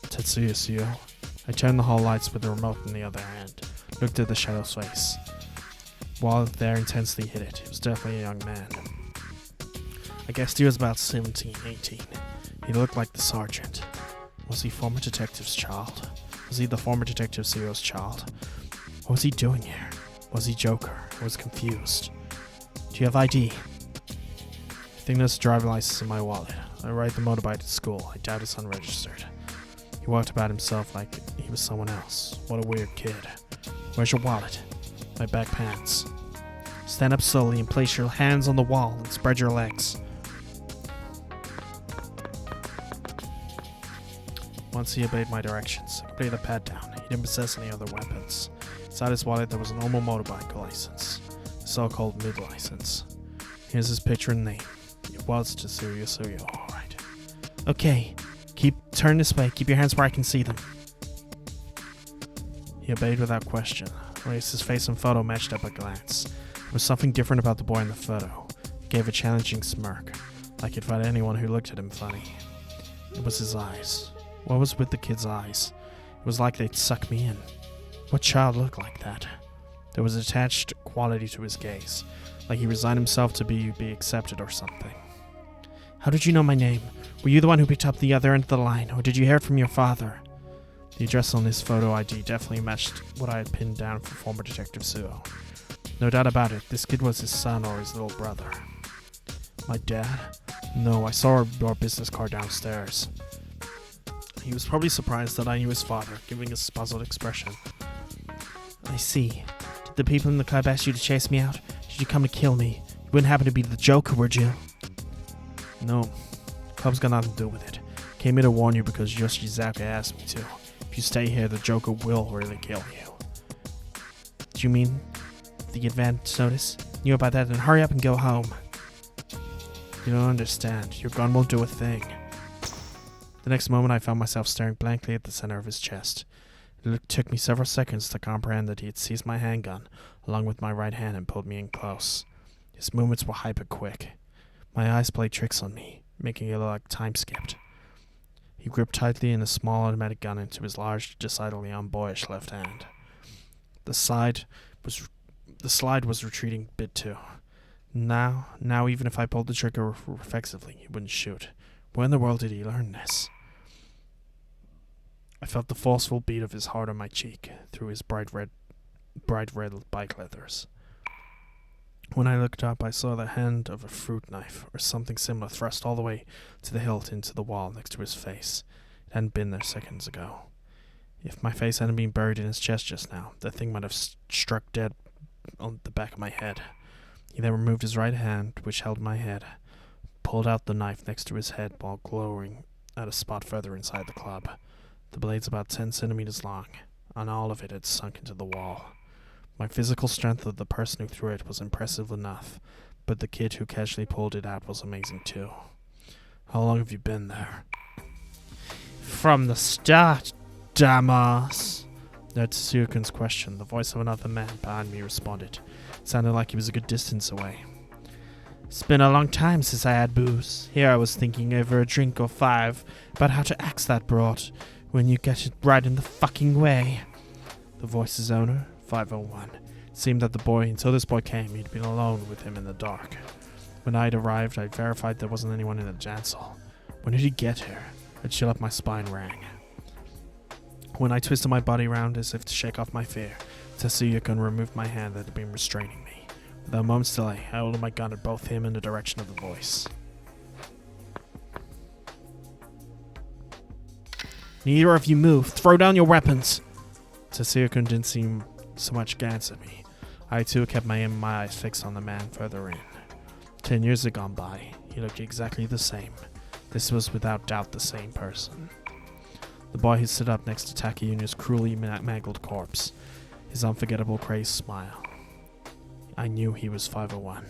Tetsuya Suo. I turned the hall lights with the remote in the other hand, looked at the shadow's face. While there intensely hit it, he was definitely a young man. I guessed he was about 17, 18. He looked like the sergeant. Was he former detective's child? Was he the former detective Suo's child? What was he doing here? Was he Joker? I was confused. Do you have ID? I think there's a driver license in my wallet. I ride the motorbike to school. I doubt it's unregistered. He walked about himself like he was someone else. What a weird kid. Where's your wallet? My back pants. Stand up slowly and place your hands on the wall and spread your legs. Once he obeyed my directions, I completed the pat down. He didn't possess any other weapons. Inside his wallet there was a normal motorbike license, the so-called mid-license. Here's his picture and name. It was Tetsuya Suo, alright. Okay, turn this way. Keep your hands where I can see them. He obeyed without question. At least his face and photo matched up at a glance. There was something different about the boy in the photo. He gave a challenging smirk, like he'd find anyone who looked at him funny. It was his eyes. What was with the kid's eyes? It was like they'd suck me in. What child looked like that? There was a detached quality to his gaze, like he resigned himself to be accepted or something. How did you know my name? Were you the one who picked up the other end of the line, or did you hear it from your father? The address on his photo ID definitely matched what I had pinned down for former Detective Katsuya. No doubt about it, this kid was his son or his little brother. My dad? No, I saw our business card downstairs. He was probably surprised that I knew his father, giving a puzzled expression. I see. Did the people in the club ask you to chase me out? Did you come to kill me? You wouldn't happen to be the Joker, would you? No. Club's got nothing to do with it. Came here to warn you because Yoshi Zaka asked me to. If you stay here, the Joker will really kill you. Do you mean the advance notice? Knew about that, then hurry up and go home. You don't understand. Your gun won't do a thing. The next moment, I found myself staring blankly at the center of his chest. It took me several seconds to comprehend that he had seized my handgun, along with my right hand, and pulled me in close. His movements were hyper-quick. My eyes played tricks on me, making it look like time skipped. He gripped tightly in a small automatic gun into his large, decidedly unboyish left hand. The slide was retreating a bit too. Now, even if I pulled the trigger reflexively, he wouldn't shoot. Where in the world did he learn this? I felt the forceful beat of his heart on my cheek through his bright red bike leathers. When I looked up, I saw the hand of a fruit knife, or something similar, thrust all the way to the hilt into the wall next to his face. It hadn't been there seconds ago. If my face hadn't been buried in his chest just now, the thing might have struck dead on the back of my head. He then removed his right hand, which held my head, pulled out the knife next to his head while glowering at a spot further inside the club. The blade's about 10 centimeters long, and all of it had sunk into the wall. My physical strength of the person who threw it was impressive enough, but the kid who casually pulled it out was amazing too. How long have you been there? From the start, dumbass. At Tsuyokun's question, the voice of another man behind me responded. It sounded like he was a good distance away. It's been a long time since I had booze. Here I was thinking over a drink or 5 about how to axe that broad when you get it right in the fucking way. The voice's owner, 501. It seemed that until this boy came, he'd been alone with him in the dark. When I'd arrived, I verified there wasn't anyone in the dance hall. When did he get here? A chill up my spine rang. When I twisted my body around as if to shake off my fear, Katsuya removed my hand that had been restraining me. Without a moment's delay, I held my gun at both him and the direction of the voice. Neither of you move. Throw down your weapons. Katsuya didn't seem so much glance at me. I too kept my eyes fixed on the man further in. 10 years had gone by. He looked exactly the same. This was without doubt the same person. The boy who stood up next to Takayuna's cruelly mangled corpse. His unforgettable crazed smile. I knew he was 501.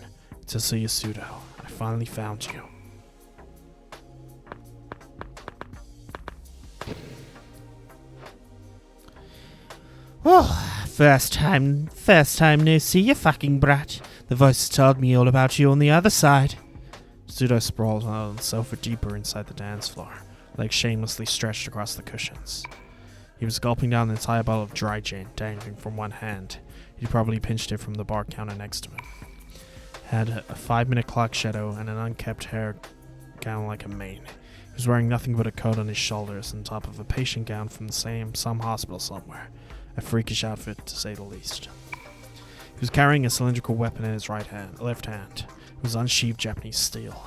Tetsuya Sudo. I finally found you. Oh, first time no see you fucking brat. The voice told me all about you on the other side. Sudo sprawled on the sofa deeper inside the dance floor, legs shamelessly stretched across the cushions. He was gulping down the entire bottle of dry gin, dangling from one hand. He'd probably pinched it from the bar counter next to him. Had a 5-minute clock shadow and an unkempt hair gown like a mane. He was wearing nothing but a coat on his shoulders on top of a patient gown from some hospital somewhere. A freakish outfit, to say the least. He was carrying a cylindrical weapon in his left hand. It was unsheathed Japanese steel.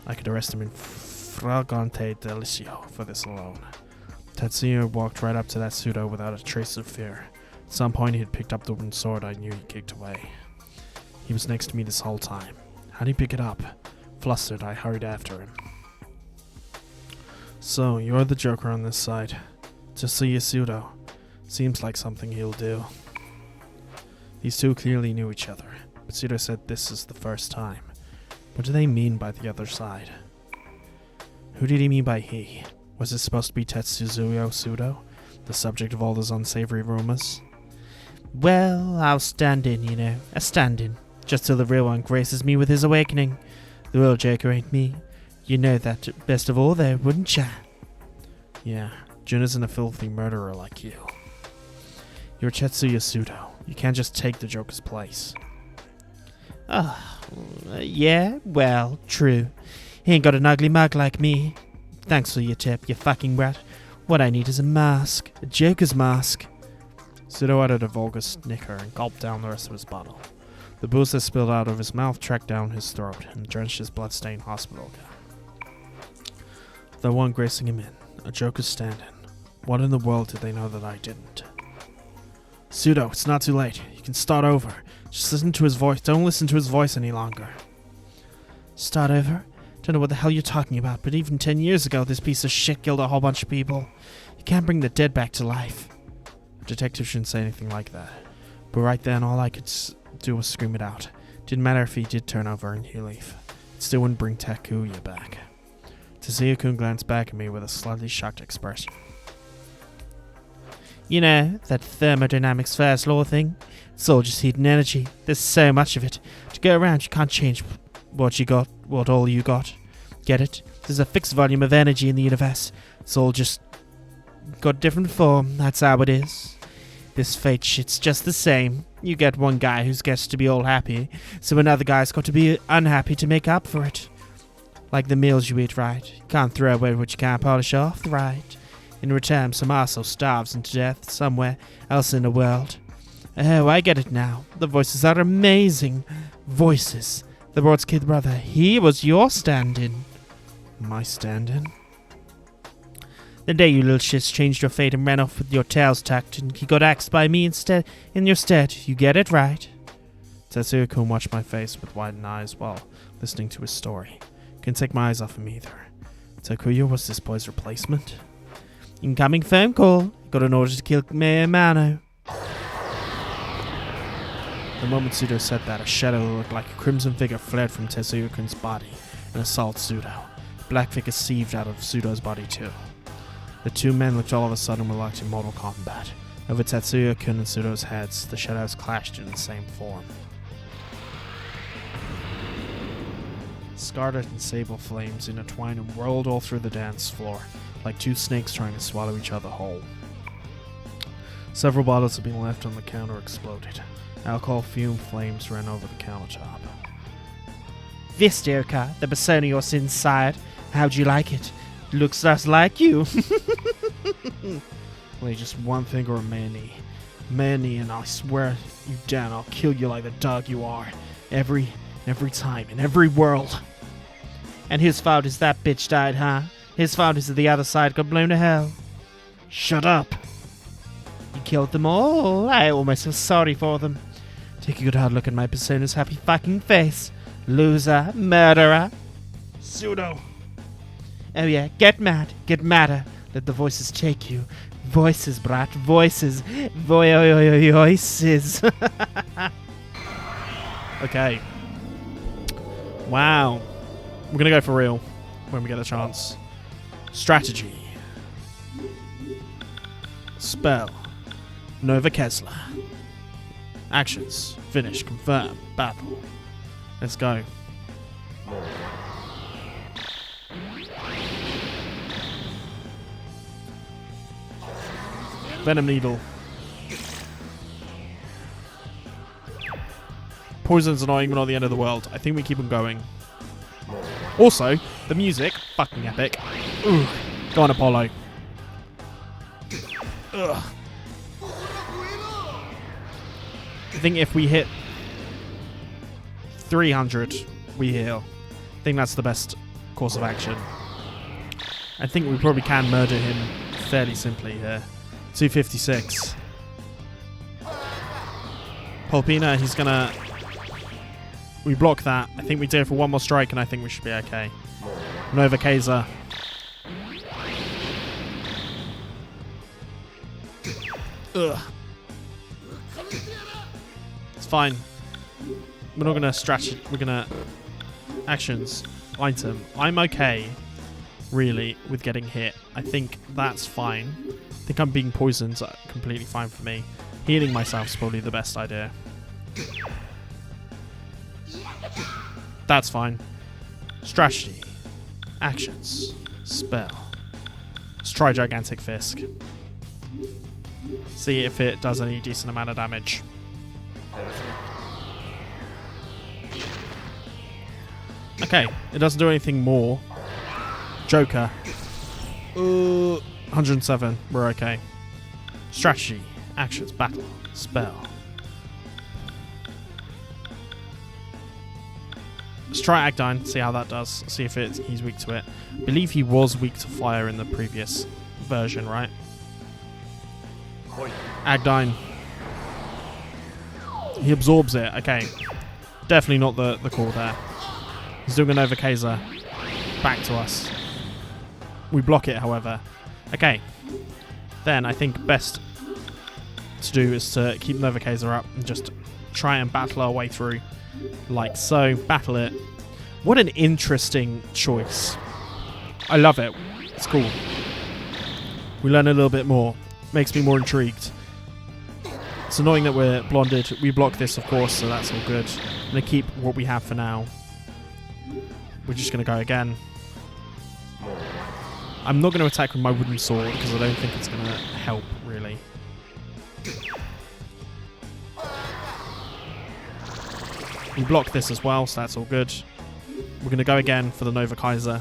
I could arrest him in flagrante delicio for this alone. Tetsuya walked right up to that pseudo without a trace of fear. At some point he had picked up the wooden sword I knew he kicked away. He was next to me this whole time. How'd he pick it up? Flustered, I hurried after him. So, you're the Joker on this side. Tetsuya Pseudo. Seems like something he'll do. These two clearly knew each other, but Pseudo said this is the first time. What do they mean by the other side? Who did he mean by he? Was it supposed to be Tetsuya Pseudo, the subject of all those unsavory rumors? Well, I'll stand in, a stand-in, just till the real one graces me with his awakening. The real Joker ain't me. You know that best of all though, wouldn't ya? Yeah, Jun isn't a filthy murderer like you. You're Tetsuya Pseudo. You can't just take the Joker's place. Yeah, well, true. He ain't got an ugly mug like me. Thanks for your tip, you fucking rat. What I need is a mask. A Joker's mask. Pseudo uttered a vulgar snicker and gulped down the rest of his bottle. The booze that spilled out of his mouth tracked down his throat and drenched his blood-stained hospital gown. The one gracing him in, a Joker's stand-in. What in the world did they know that I didn't? Pseudo, it's not too late. You can start over. Just listen to his voice. Don't listen to his voice any longer. Start over? Don't know what the hell you're talking about, but even 10 years ago, this piece of shit killed a whole bunch of people. You can't bring the dead back to life. The detective shouldn't say anything like that. But right then, all I could do was scream it out. Didn't matter if he did turn over and you leave. It still wouldn't bring Takuya back. Tatsuya-kun glanced back at me with a slightly shocked expression. You know, that thermodynamics first law thing? It's all just heat and energy. There's so much of it. To go around, you can't change what all you got. Get it? There's a fixed volume of energy in the universe. It's all just got different form. That's how it is. This fate shit's just the same. You get one guy who gets to be all happy, so another guy's got to be unhappy to make up for it. Like the meals you eat, right? You can't throw away what you can't polish off, right? In return, some arsehole starves into death somewhere else in the world. Oh, I get it now. The voices are amazing. Voices. The Lord's kid brother, he was your stand-in. My stand-in? The day you little shits changed your fate and ran off with your tails tucked, and he got axed by me in your stead. You get it right. Tatsuya-kun watched my face with widened eyes while listening to his story. Couldn't take my eyes off him either. Takuya was this boy's replacement? Incoming phone call. Got an order to kill Mayor Amano. The moment Pseudo said that, a shadow that looked like a crimson figure fled from Tetsuya-kun's body and assaulted Pseudo. Black figure seethed out of Pseudo's body too. The two men looked all of a sudden like in Mortal Kombat. Over Tetsuya-kun and Pseudo's heads, the shadows clashed in the same form. Scarlet and sable flames intertwined and whirled all through the dance floor, like two snakes trying to swallow each other whole. Several bottles had been left on the counter exploded. Alcohol fume flames ran over the countertop. This, Deoka, the persona you're inside. How'd you like it? Looks just like you. Only just one thing remains. Manny, and I swear you down, I'll kill you like the dog you are. Every time, in every world. And his fault is that bitch died, huh? His fault is that the other side got blown to hell. Shut up. You killed them all. I almost feel sorry for them. Take a good hard look at my persona's happy fucking face. Loser. Murderer. Pseudo. Oh yeah, get mad. Get madder. Let the voices take you. Voices, brat. Voices. Voices. Okay. Wow. We're gonna go for real when we get a chance. Strategy. Spell. Nova Kesler. Actions. Finish. Confirm. Battle. Let's go. Venom Needle. Poison's annoying but not the end of the world. I think we keep them going. Also, the music. Fucking epic. Ugh. Go on, Apollo. Ugh. I think if we hit 300, we heal. I think that's the best course of action. I think we probably can murder him fairly simply here. 256. Pulpina, he's gonna... We block that. I think we do it for one more strike and I think we should be okay. Nova Kaiser. Ugh. It's fine. We're not gonna stretch it. We're gonna... Actions. Item. I'm okay, really, with getting hit. I think that's fine. I think I'm being poisoned. Completely fine for me. Healing myself is probably the best idea. That's fine. Strategy. Actions. Spell. Let's try Gigantic Fisk. See if it does any decent amount of damage. Okay, it doesn't do anything more. Joker. 107. We're okay. Strategy. Actions. Battle. Spell. Let's try Agdine, see how that does. See if he's weak to it. I believe he was weak to fire in the previous version, right? Agdine. He absorbs it. Okay. Definitely not the call there. He's doing an overkazer. Back to us. We block it, however. Okay. Then I think best to do is to keep the overkazer up and just try and battle our way through. Like so. Battle it. What an interesting choice. I love it. It's cool. We learn a little bit more. Makes me more intrigued. It's annoying that we're blonded. We block this, of course, so that's all good. I'm going to keep what we have for now. We're just going to go again. I'm not going to attack with my wooden sword because I don't think it's going to help, really. We block this as well, so that's all good. We're going to go again for the Nova Kaiser.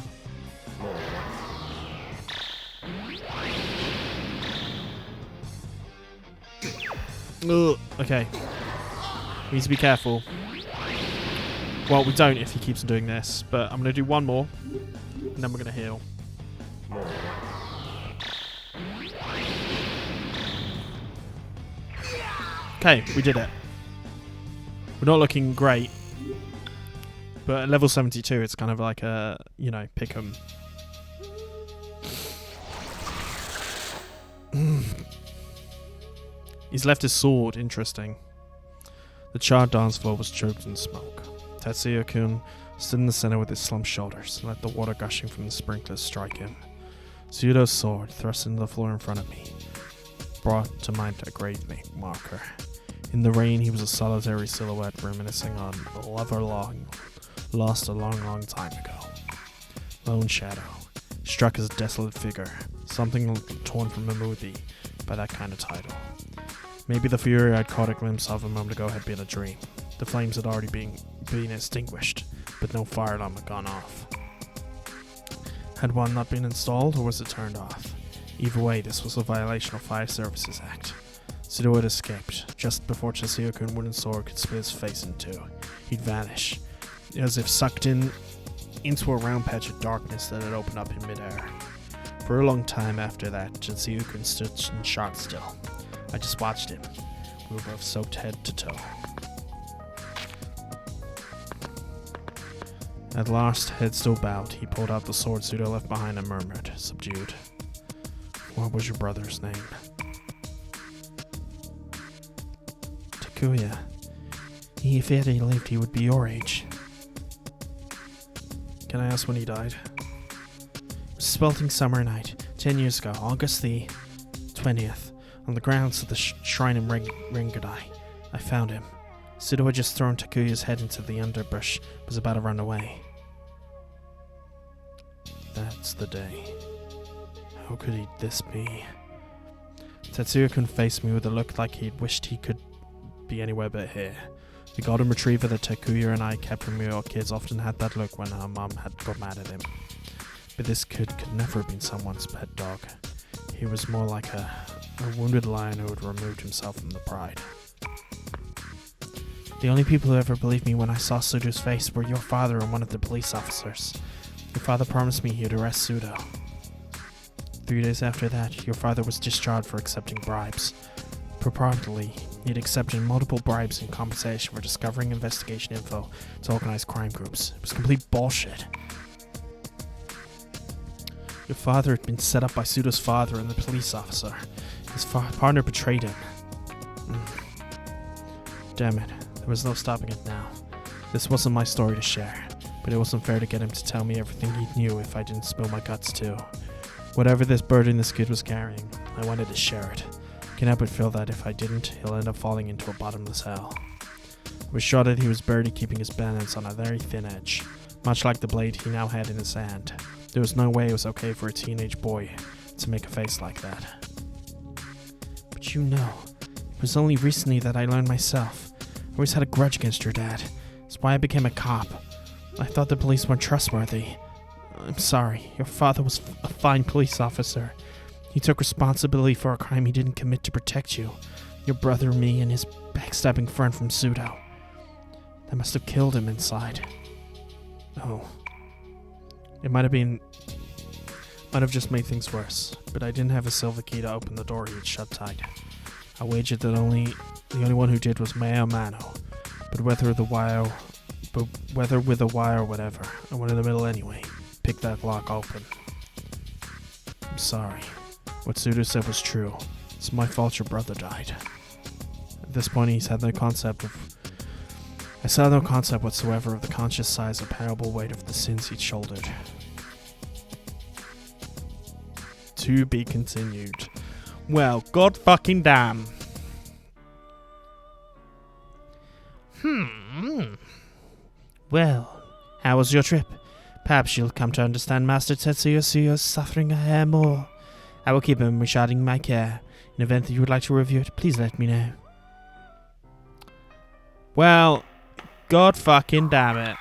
Ugh, okay. We need to be careful. Well, we don't if he keeps doing this, but I'm going to do one more, and then we're going to heal. Okay, we did it. We're not looking great, but at level 72, it's kind of like a, you know, pick 'em. He's left his sword. Interesting. The charred dance floor was choked in smoke. Tetsuya-kun stood in the center with his slumped shoulders and let the water gushing from the sprinklers strike him. Tsuyo's sword, thrust into the floor in front of me, brought to mind a grave marker. In the rain, he was a solitary silhouette reminiscing on a lover lost a long time ago. Lone shadow, struck his desolate figure, something torn from a movie by that kind of title. Maybe the fury I'd caught a glimpse of a moment ago had been a dream. The flames had already been extinguished, but no fire alarm had gone off. Had one not been installed, or was it turned off? Either way, this was a violation of Fire Services Act. Sudo had escaped. Just before Tetsuya-kun's wooden sword could split his face in two, he'd vanish, as if sucked into a round patch of darkness that had opened up in midair. For a long time after that, Tetsuya-kun stood in shock still. I just watched him. We were both soaked head to toe. At last, head still bowed, he pulled out the sword Sudo left behind and murmured, subdued. What was your brother's name? Takuya. If he had lived, he would be your age. Can I ask when he died? It was a sweltering summer night, 10 years ago, August the 20th, on the grounds of the shrine in Ringadai. I found him. Sudo had just thrown Takuya's head into the underbrush, was about to run away. That's the day. How could this be? Tetsuya-kun faced me with a look like he'd wished he could be anywhere but here. The golden retriever that Takuya and I kept when we were kids often had that look when our mom had got mad at him. But this kid could never have been someone's pet dog. He was more like a wounded lion who had removed himself from the pride. The only people who ever believed me when I saw Sudo's face were your father and one of the police officers. Your father promised me he would arrest Sudo. 3 days after that, your father was discharged for accepting bribes. Purportedly, he'd accepted multiple bribes in compensation for discovering investigation info to organized crime groups. It was complete bullshit. Your father had been set up by Sudo's father and the police officer. His partner betrayed him. Damn it, there was no stopping it now. This wasn't my story to share, but it wasn't fair to get him to tell me everything he knew if I didn't spill my guts too. Whatever this burden this kid was carrying, I wanted to share it. I can't help but feel that if I didn't, he'll end up falling into a bottomless hell. I was sure that he was barely keeping his balance on a very thin edge, much like the blade he now had in his hand. There was no way it was okay for a teenage boy to make a face like that. But you know, it was only recently that I learned myself. I always had a grudge against your dad. That's why I became a cop. I thought the police weren't trustworthy. I'm sorry. Your father was a fine police officer. He took responsibility for a crime he didn't commit to protect you, your brother, me, and his backstabbing friend from Pseudo. That must have killed him inside. Oh. It might have just made things worse, but I didn't have a silver key to open the door he had shut tight. I wagered that the only one who did was my Amano, but whether with a wire or whatever, I went in the middle anyway. Pick that lock open. I'm sorry. What Pseudo said was true. It's my fault your brother died. At this point, I saw no concept whatsoever of the conscious size or parable weight of the sins he'd shouldered. To be continued. Well, god fucking damn. Well, how was your trip? Perhaps you'll come to understand Master Tetsuya's suffering a hair more. I will keep him residing in my care. In the event that you would like to review it, please let me know. Well, god fucking damn it.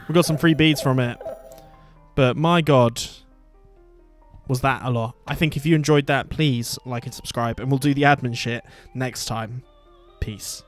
We got some free beads from it. But my god, was that a lot. I think if you enjoyed that, please like and subscribe, and we'll do the admin shit next time. Peace.